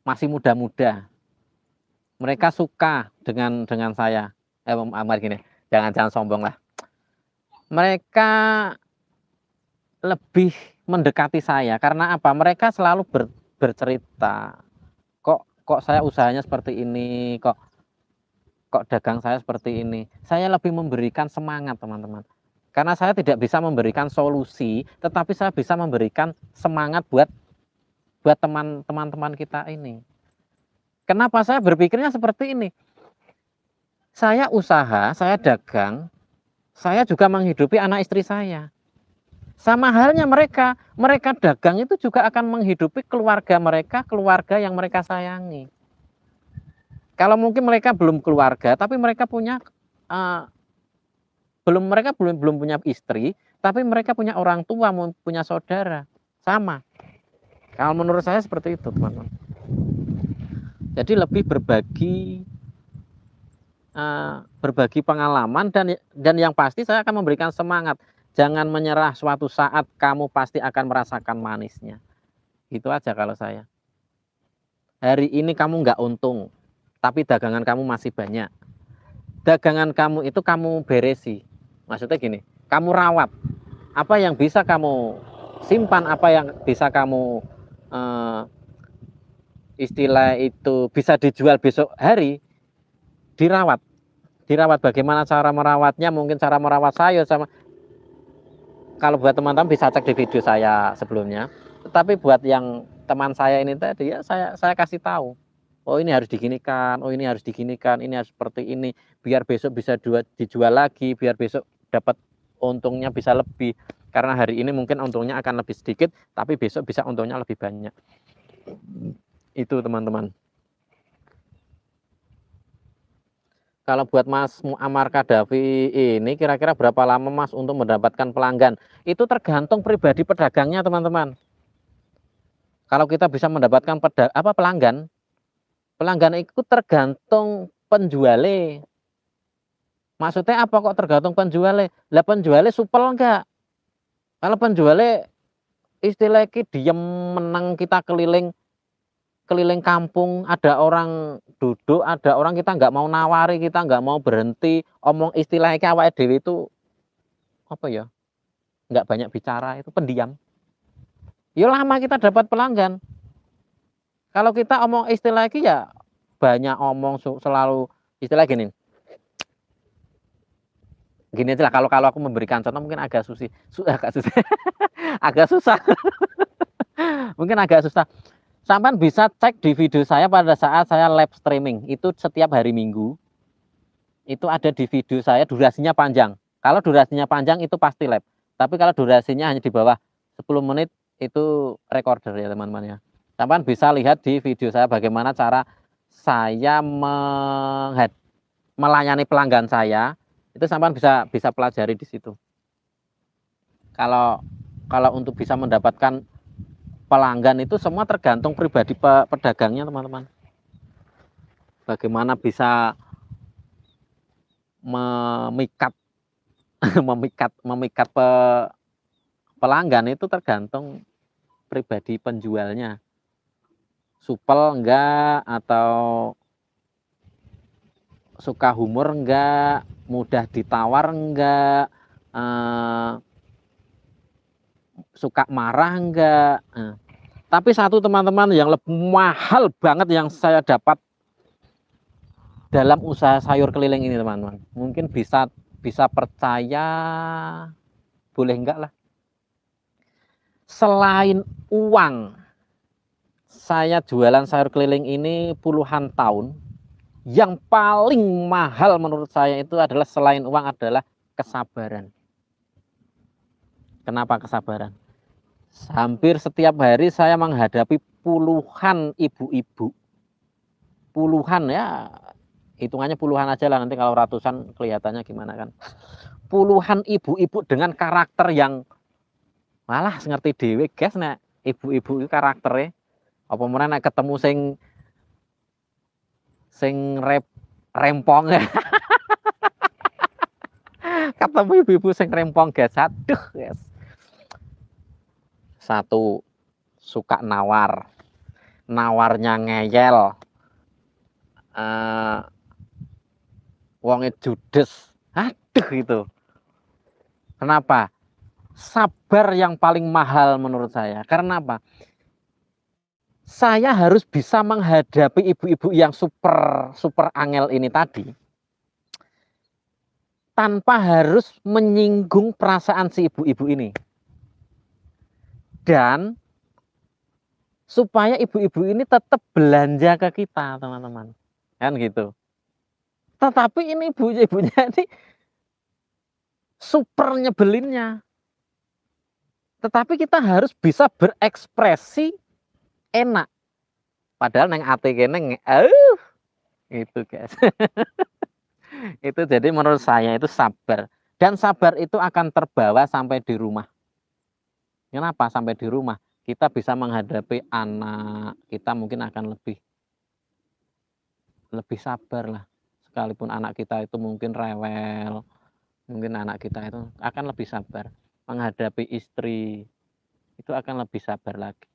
Speaker 1: masih muda-muda. Mereka suka dengan saya. Gini, jangan sombong lah. Mereka lebih mendekati saya karena apa? Mereka selalu bercerita. Kok saya usahanya seperti ini, kok dagang saya seperti ini. Saya lebih memberikan semangat, teman-teman. Karena saya tidak bisa memberikan solusi, tetapi saya bisa memberikan semangat buat teman-teman kita ini. Kenapa saya berpikirnya seperti ini? Saya usaha, saya dagang, saya juga menghidupi anak istri saya. Sama halnya mereka dagang itu juga akan menghidupi keluarga mereka, keluarga yang mereka sayangi. Kalau mungkin mereka belum keluarga, tapi mereka punya belum punya istri, tapi mereka punya orang tua, punya saudara, sama. Kalau menurut saya seperti itu, teman-teman. Jadi lebih berbagi pengalaman dan yang pasti saya akan memberikan semangat. Jangan menyerah, suatu saat kamu pasti akan merasakan manisnya. Gitu aja kalau saya. Hari ini kamu nggak untung, tapi dagangan kamu masih banyak. Dagangan kamu itu kamu beresi. Maksudnya gini, kamu rawat, apa yang bisa kamu simpan, apa yang bisa kamu istilah itu bisa dijual besok hari, dirawat. Dirawat, bagaimana cara merawatnya, mungkin cara merawat sayur sama, kalau buat teman-teman bisa cek di video saya sebelumnya. Tetapi buat yang teman saya ini tadi ya, saya kasih tahu. Oh ini harus diginikan, oh ini harus diginikan, ini harus seperti ini, biar besok bisa dijual lagi, biar besok dapat untungnya bisa lebih. Karena hari ini mungkin untungnya akan lebih sedikit, tapi besok bisa untungnya lebih banyak. Itu teman-teman. Kalau buat Mas Muammar Gaddafi ini kira-kira berapa lama Mas untuk mendapatkan pelanggan? Itu tergantung pribadi pedagangnya teman-teman. Kalau kita bisa mendapatkan pelanggan, pelanggan itu tergantung penjualnya. Maksudnya apa kok tergantung penjualnya? Lah penjualnya supel enggak? Kalau penjualnya istilahnya diem menang, kita keliling kampung, ada orang duduk, ada orang, kita nggak mau nawari, kita nggak mau berhenti omong, istilahnya awake dhewe itu apa ya, nggak banyak bicara, itu pendiam, ya lama kita dapat pelanggan. Kalau kita omong istilah lagi ya banyak omong, selalu istilah gini aja lah. Kalau aku memberikan contoh mungkin agak agak susah mungkin agak susah. Sampai bisa cek di video saya pada saat saya live streaming itu setiap hari Minggu, itu ada di video saya, durasinya panjang. Kalau durasinya panjang itu pasti live, tapi kalau durasinya hanya di bawah 10 menit itu recorder ya teman-teman ya. Sampai bisa lihat di video saya bagaimana cara saya melayani pelanggan saya, itu sampai bisa pelajari di situ. Kalau untuk bisa mendapatkan pelanggan itu semua tergantung pribadi pedagangnya teman-teman. Bagaimana bisa memikat memikat pelanggan itu tergantung pribadi penjualnya. Supel enggak, atau suka humor enggak, mudah ditawar enggak, suka marah enggak. Tapi satu teman-teman yang lebih mahal banget yang saya dapat dalam usaha sayur keliling ini teman-teman, mungkin bisa percaya, boleh enggak lah. Selain uang, saya jualan sayur keliling ini puluhan tahun. Yang paling mahal menurut saya itu adalah selain uang adalah kesabaran. Kenapa kesabaran? Hampir setiap hari saya menghadapi puluhan ibu-ibu. Puluhan ya, hitungannya puluhan aja lah, nanti kalau ratusan kelihatannya gimana kan. Puluhan ibu-ibu dengan karakter yang malah ngerti dewe guys, nek ibu-ibu itu karakternya. Apa mana nek ketemu sing rempong ya. Ketemu ibu-ibu sing rempong guys, aduh guys. Satu, suka nawarnya ngeyel, wonge judes, aduh itu. Kenapa? Sabar yang paling mahal menurut saya. Karena apa? Saya harus bisa menghadapi ibu-ibu yang super angel ini tadi tanpa harus menyinggung perasaan si ibu-ibu ini. Dan supaya ibu-ibu ini tetap belanja ke kita, teman-teman. Kan gitu. Tetapi ini ibunya ini super nyebelinnya. Tetapi kita harus bisa berekspresi enak. Padahal neng ati kene itu guys. Itu jadi menurut saya itu sabar. Dan sabar itu akan terbawa sampai di rumah. Kenapa sampai di rumah? Kita bisa menghadapi anak kita, mungkin akan lebih sabar lah. Sekalipun anak kita itu mungkin rewel, mungkin anak kita itu akan lebih sabar. Menghadapi istri itu akan lebih sabar lagi.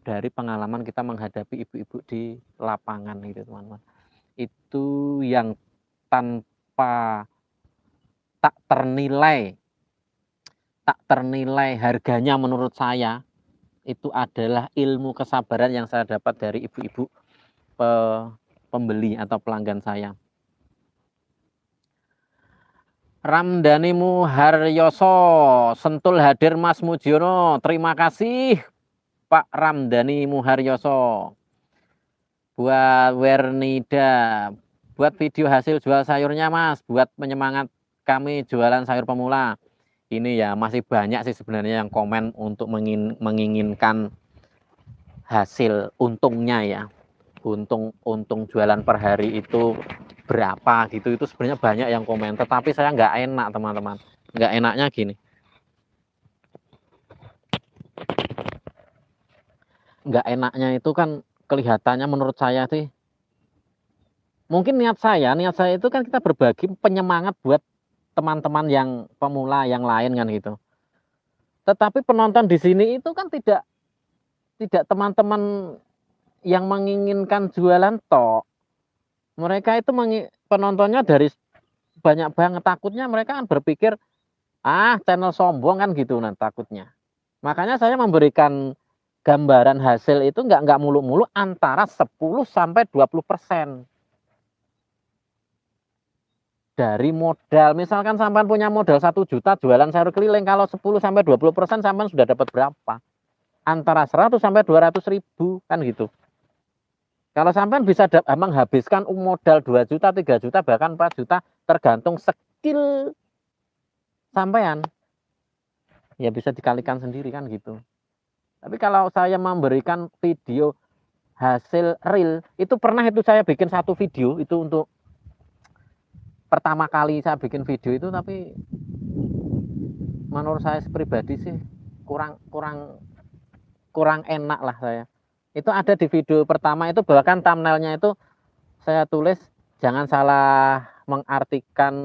Speaker 1: Dari pengalaman kita menghadapi ibu-ibu di lapangan gitu teman-teman. Itu yang tanpa tak ternilai harganya menurut saya itu adalah ilmu kesabaran yang saya dapat dari ibu-ibu pembeli atau pelanggan saya. Ramdhani Muharyoso, Sentul hadir Mas Mujiono. Terima kasih Pak Ramdhani Muharyoso. Buat Wernida, buat video hasil jual sayurnya Mas, buat penyemangat kami jualan sayur pemula. Ini ya masih banyak sih sebenarnya yang komen untuk menginginkan hasil untungnya ya. Untung jualan per hari itu berapa gitu, itu sebenarnya banyak yang komen, tetapi saya nggak enak teman-teman. Nggak enaknya gini, nggak enaknya itu kan kelihatannya menurut saya sih, mungkin niat saya itu kan kita berbagi penyemangat buat teman-teman yang pemula yang lain kan gitu. Tetapi penonton di sini itu kan tidak teman-teman yang menginginkan jualan tok. Mereka itu penontonnya dari banyak banget, takutnya mereka kan berpikir channel sombong kan gitu, nah takutnya. Makanya saya memberikan gambaran hasil itu nggak mulu-mulu, antara 10 sampai 20% dari modal. Misalkan sampean punya modal 1 juta jualan sayur keliling, kalau 10 sampai 20% sampean sudah dapat berapa? Antara 100 sampai 200 ribu kan gitu. Kalau sampean bisa menghabiskan modal 2 juta, 3 juta, bahkan 4 juta, tergantung skill sampean, ya bisa dikalikan sendiri kan gitu. Tapi kalau saya memberikan video hasil real, itu pernah itu saya bikin satu video itu untuk pertama kali saya bikin video itu, tapi menurut saya pribadi sih kurang enak lah saya. Itu ada di video pertama itu, bahkan thumbnailnya itu saya tulis jangan salah mengartikan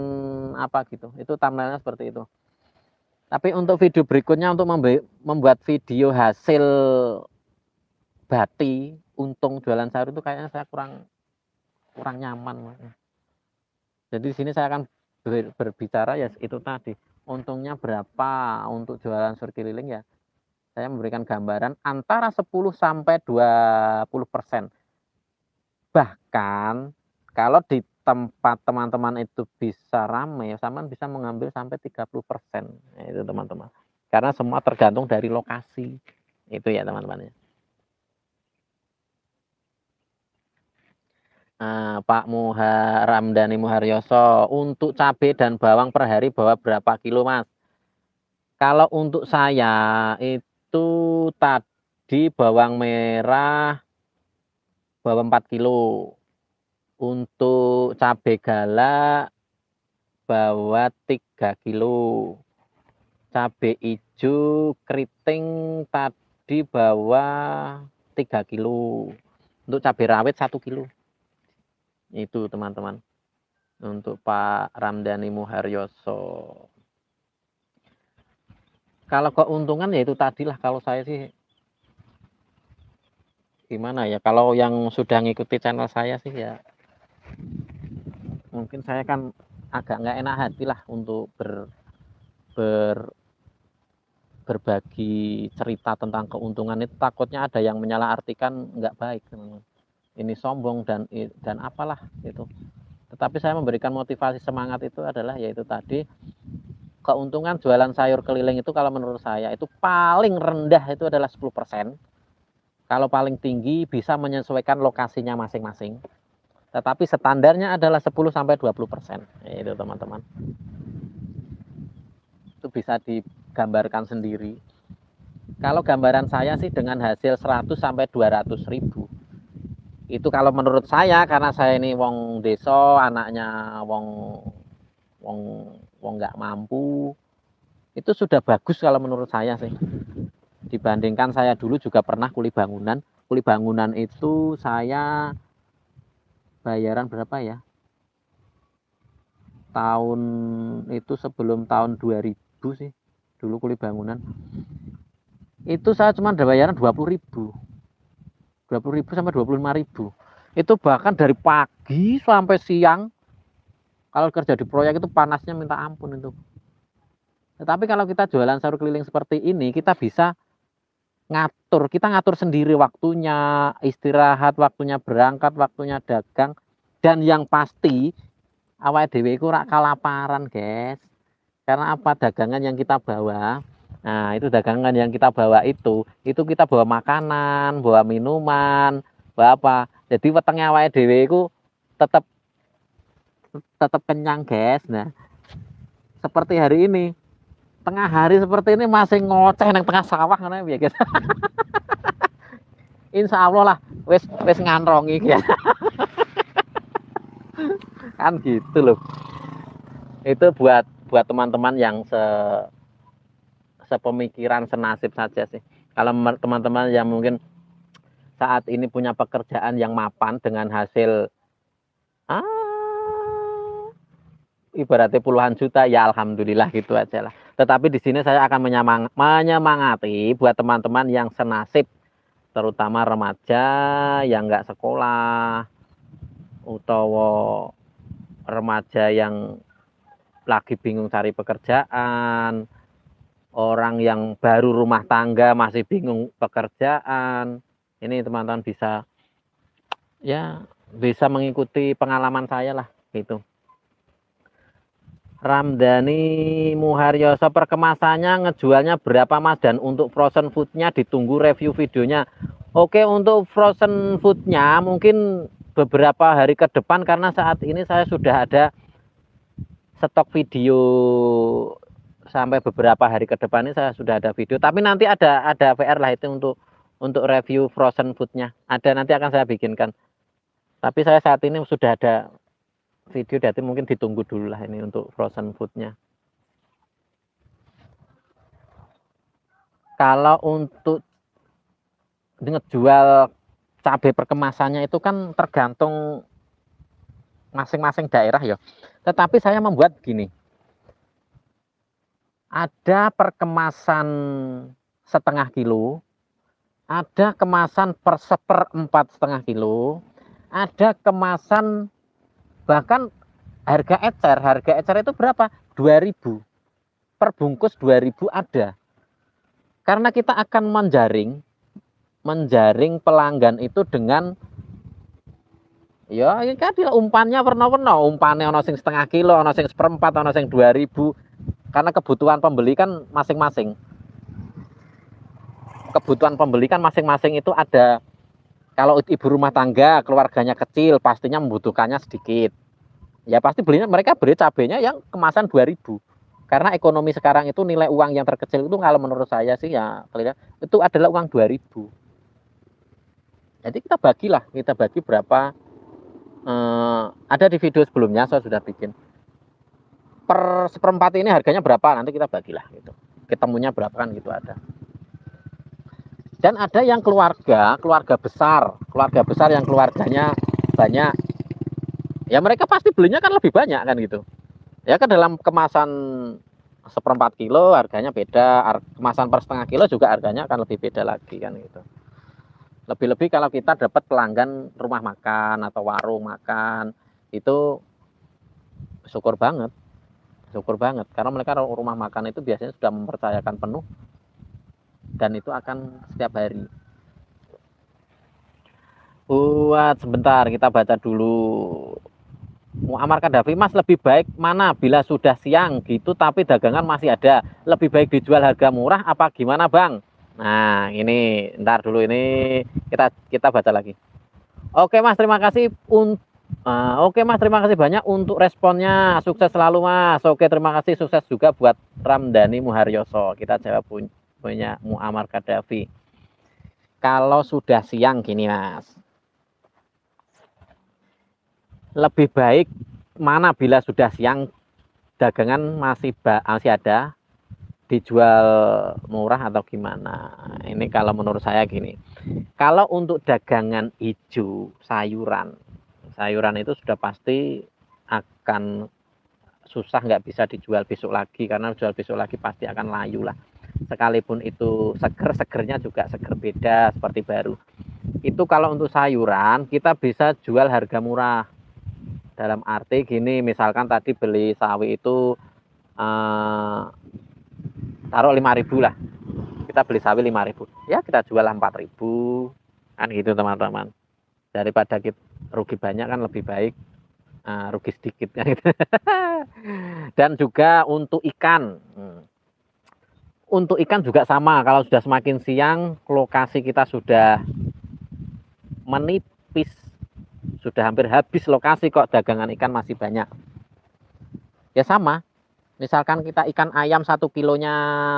Speaker 1: apa gitu. Itu thumbnailnya seperti itu. Tapi untuk video berikutnya, untuk membuat video hasil bati untung jualan sayur itu kayaknya saya kurang nyaman. Jadi di sini saya akan berbicara ya itu tadi, untungnya berapa untuk jualan sayur keliling ya. Saya memberikan gambaran antara 10 sampai 20%. Bahkan kalau di tempat teman-teman itu bisa ramai, sama bisa mengambil sampai 30%. Nah, itu teman-teman. Karena semua tergantung dari lokasi. Itu ya teman-teman. Pak Ramdhani Muharyoso, untuk cabai dan bawang per hari bawa berapa kilo Mas? Kalau untuk saya itu tadi bawang merah bawa 4 kilo. Untuk cabai galak bawa 3 kilo. Cabai hijau keriting tadi bawa 3 kilo. Untuk cabai rawit 1 kilo. Itu teman-teman. Untuk Pak Ramdhani Muharyoso. Kalau keuntungan ya itu tadilah, kalau saya sih gimana ya, kalau yang sudah ngikuti channel saya sih ya mungkin saya kan agak nggak enak hati lah untuk berbagi cerita tentang keuntungan itu, takutnya ada yang menyalahartikan nggak baik teman-teman. Ini sombong dan apalah itu. Tetapi saya memberikan motivasi semangat itu adalah yaitu tadi, keuntungan jualan sayur keliling itu kalau menurut saya itu paling rendah itu adalah 10%. Kalau paling tinggi bisa menyesuaikan lokasinya masing-masing. Tetapi standarnya adalah 10 sampai 20%. Itu teman-teman. Itu bisa digambarkan sendiri. Kalau gambaran saya sih dengan hasil 100 sampai 200 ribu. Itu kalau menurut saya, karena saya ini wong desa, anaknya wong nggak mampu, itu sudah bagus kalau menurut saya sih. Dibandingkan saya dulu juga pernah kuli bangunan. Kuli bangunan itu saya bayaran berapa ya? Tahun itu sebelum tahun 2000 sih. Dulu kuli bangunan. Itu saya cuma ada bayaran 20.000. 20.000 sampai 25.000. Itu bahkan dari pagi sampai siang Kalau kerja di proyek itu panasnya minta ampun itu. Tetapi kalau kita jualan sayur keliling seperti ini, kita bisa kita ngatur sendiri waktunya, istirahat, waktunya berangkat, waktunya dagang, dan yang pasti awake dhewe iku ora kelaparan, guys. Karena apa? Dagangan yang kita bawa. Nah, itu dagangan yang kita bawa itu kita bawa makanan, bawa minuman, bawa apa. Jadi wetenge awake dhewe iku tetap tetap kenyang, guys. Nah, seperti hari ini, tengah hari seperti ini masih ngoceh nang tengah sawah ngono ya, guys. Insya Allah lah, wis ngantrongi ya. Kan gitu loh. Itu buat teman-teman yang sepemikiran, senasib saja sih. Kalau teman-teman yang mungkin saat ini punya pekerjaan yang mapan dengan hasil ibaratnya puluhan juta, ya alhamdulillah gitu aja lah. Tetapi di sini saya akan menyemangati buat teman-teman yang senasib, terutama remaja yang nggak sekolah, utawa remaja yang lagi bingung cari pekerjaan, orang yang baru rumah tangga masih bingung pekerjaan. Ini teman-teman bisa mengikuti pengalaman saya lah gitu. Ramdhani Muharyoso, perkemasannya ngejualnya berapa Mas, dan untuk frozen foodnya ditunggu review videonya. Oke, untuk frozen foodnya mungkin beberapa hari ke depan, karena saat ini saya sudah ada stok video sampai beberapa hari ke depan ini saya sudah ada video, tapi nanti ada PR lah itu untuk review frozen foodnya, ada, nanti akan saya bikinkan. Tapi saya saat ini sudah ada video, jadi mungkin ditunggu dulu lah ini untuk frozen foodnya. Kalau untuk ngejual cabai perkemasannya itu kan tergantung masing-masing daerah ya. Tetapi saya membuat gini. Ada perkemasan setengah kilo, ada kemasan per seperempat setengah kilo, ada kemasan bahkan harga ecer itu berapa? 2.000 per bungkus, 2.000 ada. Karena kita akan menjaring pelanggan itu dengan ya ini kan umpannya warna-warna, umpannya ono sing setengah kilo, ono sing seperempat, ono sing 2.000, karena kebutuhan pembeli kan masing-masing. Kebutuhan pembeli kan masing-masing itu ada. Kalau ibu rumah tangga, keluarganya kecil, pastinya membutuhkannya sedikit. Ya pasti mereka beli cabenya yang kemasan 2.000. Karena ekonomi sekarang itu nilai uang yang terkecil itu kalau menurut saya sih ya itu adalah uang 2.000. Jadi kita bagi berapa, ada di video sebelumnya saya sudah bikin. Per seperempat ini harganya berapa, nanti kita bagilah gitu. Ketemunya berapa kan gitu ada. Dan ada yang keluarga besar yang keluarganya banyak. Ya mereka pasti belinya kan lebih banyak kan gitu. Ya kan dalam kemasan seperempat kilo harganya beda, kemasan per setengah kilo juga harganya akan lebih beda lagi kan gitu. Lebih-lebih kalau kita dapat pelanggan rumah makan atau warung makan, itu syukur banget karena mereka rumah makan itu biasanya sudah mempercayakan penuh dan itu akan setiap hari. Buat sebentar kita baca dulu. Muammar Kadafi, Mas lebih baik mana bila sudah siang gitu tapi dagangan masih ada, lebih baik dijual harga murah apa gimana Bang? Nah ini ntar dulu, ini kita baca lagi. Oke Mas, terima kasih terima kasih banyak untuk responnya, sukses selalu Mas. Oke, terima kasih, sukses juga buat Ramdhani Muharyoso. Kita jawab punya Muammar Kadafi. Kalau sudah siang gini Mas, lebih baik mana bila sudah siang dagangan masih ada, dijual murah atau gimana? Ini kalau menurut saya gini, kalau untuk dagangan hijau sayuran itu sudah pasti akan susah, nggak bisa dijual besok lagi, karena jual besok lagi pasti akan layu lah. Sekalipun itu segernya juga seger beda seperti baru. Itu kalau untuk sayuran kita bisa jual harga murah. Dalam arti gini, misalkan tadi beli sawi itu taruh 5.000 lah. Kita beli sawi 5.000. Ya kita jual 4.000. Kan gitu teman-teman. Daripada kita rugi banyak kan lebih baik rugi sedikit kan gitu. Dan juga untuk ikan. Untuk ikan juga sama, kalau sudah semakin siang, lokasi kita sudah menipis, sudah hampir habis lokasi kok dagangan ikan masih banyak. Ya sama, misalkan kita ikan ayam 1 kilonya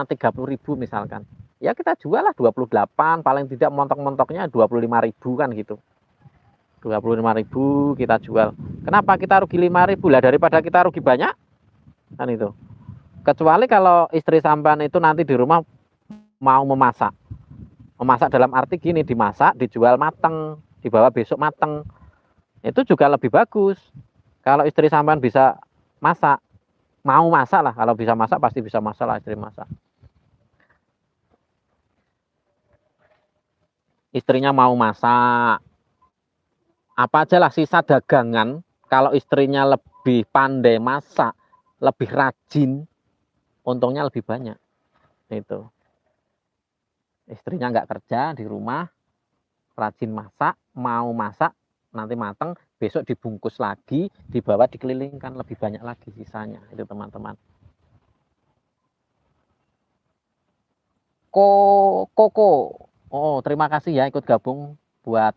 Speaker 1: 30.000 misalkan. Ya kita jual lah 28, paling tidak montok-montoknya 25.000 kan gitu. 25.000 kita jual. Kenapa kita rugi 5.000 lah daripada kita rugi banyak? Kan itu. Kecuali kalau istri sampean itu nanti di rumah mau memasak. Memasak dalam arti gini, dimasak, dijual mateng, dibawa besok mateng. Itu juga lebih bagus. Kalau istri sampean bisa masak, mau masak lah. Kalau bisa masak pasti bisa masak lah istri masak. Istrinya mau masak, apa aja lah sisa dagangan. Kalau istrinya lebih pandai masak, lebih rajin, untungnya lebih banyak. Itu. Istrinya nggak kerja di rumah, rajin masak, mau masak, nanti mateng, besok dibungkus lagi, dibawa dikelilingkan, lebih banyak lagi sisanya. Itu teman-teman. Koko. Oh, terima kasih ya ikut gabung buat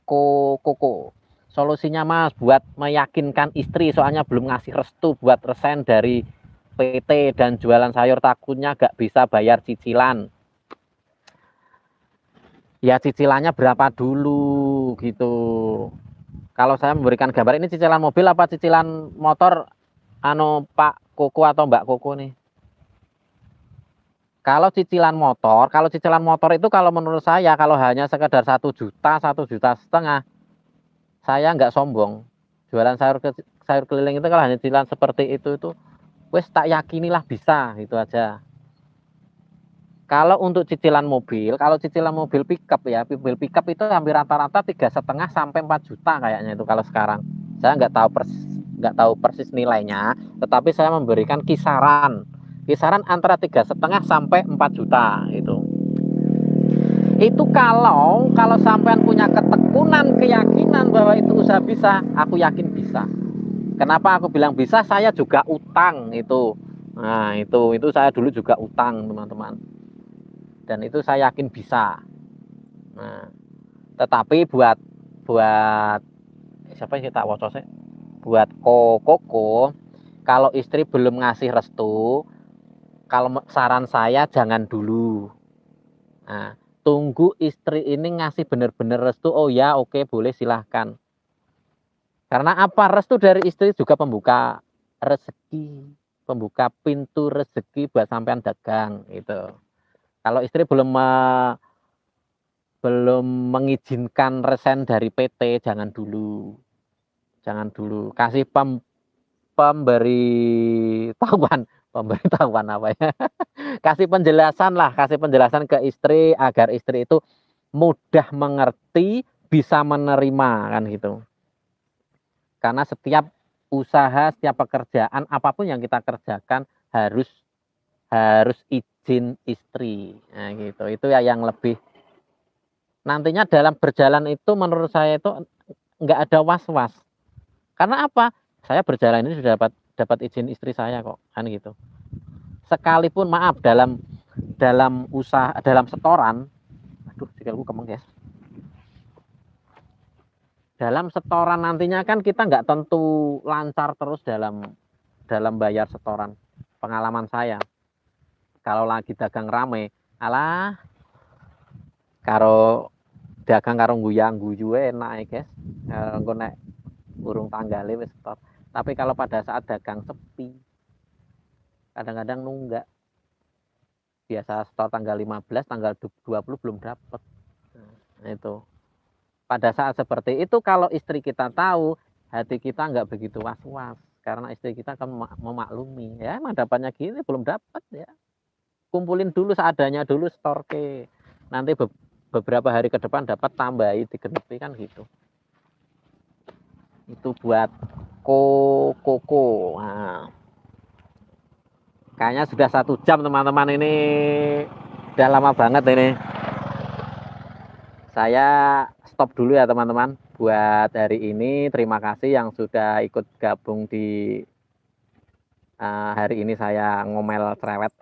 Speaker 1: Koko. Solusinya Mas buat meyakinkan istri, soalnya belum ngasih restu buat resign dari PT dan jualan sayur, takutnya gak bisa bayar cicilan. Ya cicilannya berapa dulu gitu. Kalau saya memberikan gambar, ini cicilan mobil apa cicilan motor Pak Koko atau Mbak Koko nih? Kalau cicilan motor itu kalau menurut saya kalau hanya sekedar 1 juta, 1,5 juta, saya nggak sombong. Jualan sayur keliling itu kalau hanya cicilan seperti itu wes tak yakinilah bisa, itu aja. Kalau untuk kalau cicilan mobil pickup ya, mobil pickup itu hampir rata-rata 3,5 sampai 4 juta kayaknya itu kalau sekarang. Saya nggak tahu persis nilainya, tetapi saya memberikan kisaran antara 3,5 sampai 4 juta itu. Itu kalau sampean punya ketekunan, keyakinan bahwa itu usaha bisa, aku yakin bisa. Kenapa aku bilang bisa? Saya juga utang itu. Nah, itu saya dulu juga utang, teman-teman. Dan itu saya yakin bisa. Nah, tetapi buat siapa yang kita wocok sih? Buat Koko, kalau istri belum ngasih restu, kalau saran saya jangan dulu. Nah, tunggu istri ini ngasih benar-benar restu. Oh ya, oke, boleh silahkan. Karena apa? Restu dari istri juga pembuka rezeki, pembuka pintu rezeki buat sampean dagang itu. Kalau istri belum mengizinkan resign dari PT, jangan dulu. Jangan dulu. Kasih pemberitahuan apa ya? Kasih penjelasan ke istri agar istri itu mudah mengerti, bisa menerima kan gitu. Karena setiap usaha, setiap pekerjaan apapun yang kita kerjakan harus izin istri. Nah, gitu. Itu ya yang lebih nantinya dalam berjalan itu menurut saya itu nggak ada was-was. Karena apa? Saya berjalan ini sudah dapat izin istri saya kok, kan gitu. Sekalipun maaf dalam setoran, aduh sikilku kemeng guys. Dalam setoran nantinya kan kita nggak tentu lancar terus dalam bayar setoran. Pengalaman saya, kalau lagi dagang rame, alah, karo dagang karo guyu enak ya guys. Engko nek burung tanggale wis stop. Tapi kalau pada saat dagang sepi, kadang-kadang nunggak. Biasa setor tanggal 15, tanggal 20 belum dapat. Nah, itu. Pada saat seperti itu kalau istri kita tahu, hati kita nggak begitu was-was karena istri kita akan memaklumi. Ya emang dapatnya gini belum dapat ya. Kumpulin dulu seadanya dulu, store ke. Nanti beberapa hari ke depan dapat tambahi digenepi kan gitu. Itu buat koko. Nah, kayaknya sudah 1 jam teman-teman, ini udah lama banget ini. Saya stop dulu ya teman-teman buat hari ini. Terima kasih yang sudah ikut gabung di hari ini saya ngomel cerewet.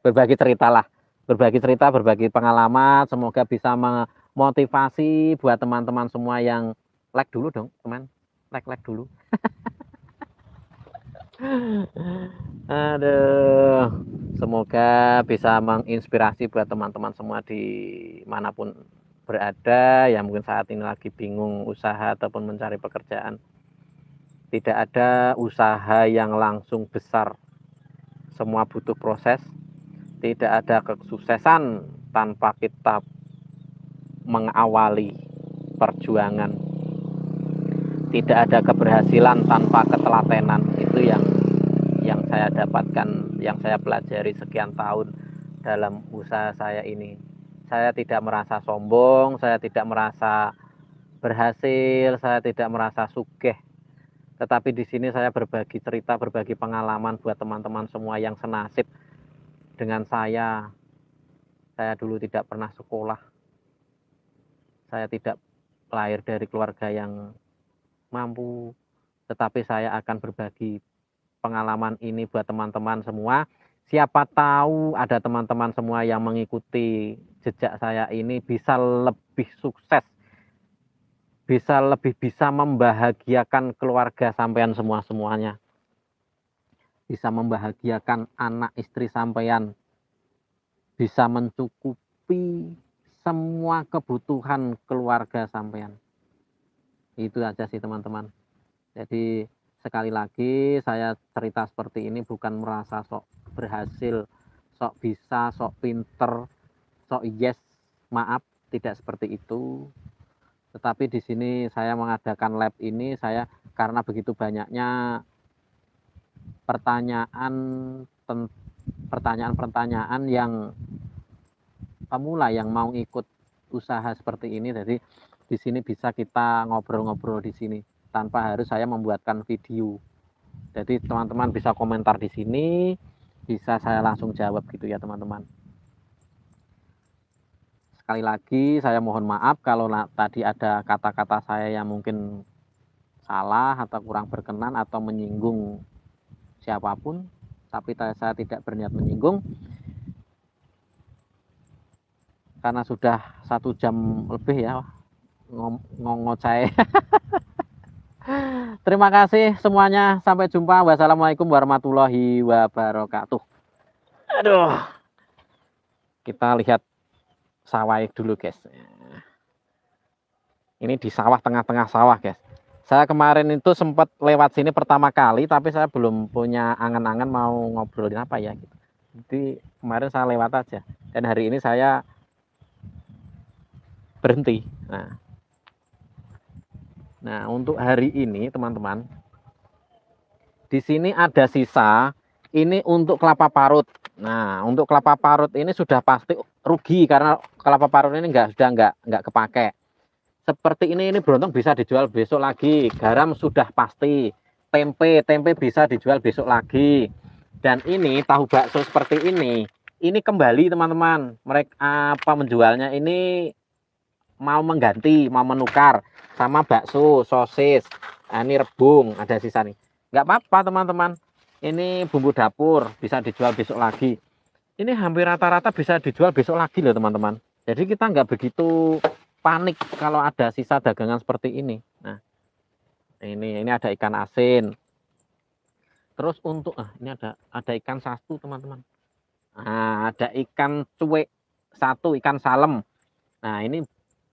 Speaker 1: Berbagi cerita lah, berbagi cerita, berbagi pengalaman. Semoga bisa memotivasi buat teman-teman semua yang like dulu dong teman, like dulu. Aduh, semoga bisa menginspirasi buat teman-teman semua dimanapun berada yang mungkin saat ini lagi bingung usaha ataupun mencari pekerjaan. Tidak ada usaha yang langsung besar, semua butuh proses. Tidak ada kesuksesan tanpa kita mengawali perjuangan. Tidak ada keberhasilan tanpa ketelatenan. Itu yang saya dapatkan, yang saya pelajari sekian tahun dalam usaha saya ini. Saya tidak merasa sombong, saya tidak merasa berhasil, saya tidak merasa sugih. Tetapi di sini saya berbagi cerita, berbagi pengalaman buat teman-teman semua yang senasib dengan saya. Saya dulu tidak pernah sekolah. Saya tidak lahir dari keluarga yang mampu, tetapi saya akan berbagi pengalaman ini buat teman-teman semua. Siapa tahu ada teman-teman semua yang mengikuti jejak saya ini bisa lebih sukses, bisa membahagiakan keluarga sampean semuanya, bisa membahagiakan anak istri sampean, bisa mencukupi semua kebutuhan keluarga sampean. Itu aja sih teman-teman. Jadi sekali lagi saya cerita seperti ini bukan merasa sok berhasil, sok bisa, sok pinter, sok yes, maaf, tidak seperti itu. Tetapi di sini saya mengadakan lab ini saya karena begitu banyaknya pertanyaan yang pemula yang mau ikut usaha seperti ini. Jadi di sini bisa kita ngobrol-ngobrol di sini tanpa harus saya membuatkan video. Jadi teman-teman bisa komentar di sini, bisa saya langsung jawab gitu ya teman-teman. Sekali lagi saya mohon maaf kalau tadi ada kata-kata saya yang mungkin salah atau kurang berkenan atau menyinggung siapapun, tapi saya tidak berniat menyinggung karena sudah 1 jam lebih ya ngoceh. Terima kasih semuanya, sampai jumpa. Wassalamualaikum warahmatullahi wabarakatuh. Aduh, kita lihat sawah dulu guys. Ini di sawah, tengah-tengah sawah guys. Saya kemarin itu sempat lewat sini pertama kali, tapi saya belum punya angan-angan mau ngobrolin apa ya gitu. Jadi kemarin saya lewat aja, dan hari ini saya berhenti. Nah untuk hari ini teman-teman, di sini ada sisa ini untuk kelapa parut. Nah untuk kelapa parut ini sudah pasti rugi karena kelapa parut ini sudah nggak kepake. Seperti ini beruntung bisa dijual besok lagi. Garam sudah pasti. Tempe bisa dijual besok lagi. Dan ini tahu bakso seperti ini kembali teman-teman. Mereka menjualnya ini mau mengganti, mau menukar sama bakso, sosis. Nah, ini rebung, ada sisa nih. Nggak apa-apa teman-teman. Ini bumbu dapur bisa dijual besok lagi. Ini hampir rata-rata bisa dijual besok lagi loh teman-teman. Jadi kita nggak begitu panik kalau ada sisa dagangan seperti ini. Nah, ini ada ikan asin. Terus untuk ini ada ikan sastu teman-teman. Nah, ada ikan cuek satu, ikan salem. Nah, ini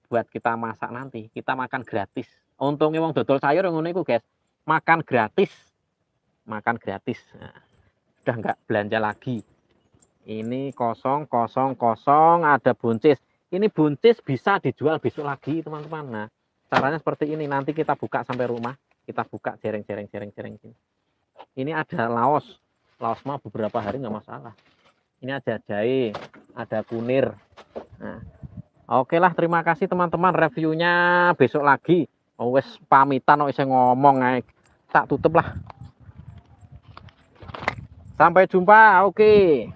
Speaker 1: buat kita masak nanti. Kita makan gratis. Untungnya wong dodol sayur ngono iku, guys. Makan gratis. Makan gratis. Nah, udah nggak belanja lagi. Ini kosong, ada buncis. Ini buncis bisa dijual besok lagi teman-teman. Nah caranya seperti ini, nanti kita buka sampai rumah, kita buka jereng. Ini ada laos mah beberapa hari nggak masalah. Ini ada jahe, ada kunir. Nah, oke lah, terima kasih teman-teman, reviewnya besok lagi. wis pamitan kok isih ngomong ae. Tak tutup lah. Sampai jumpa. Oke.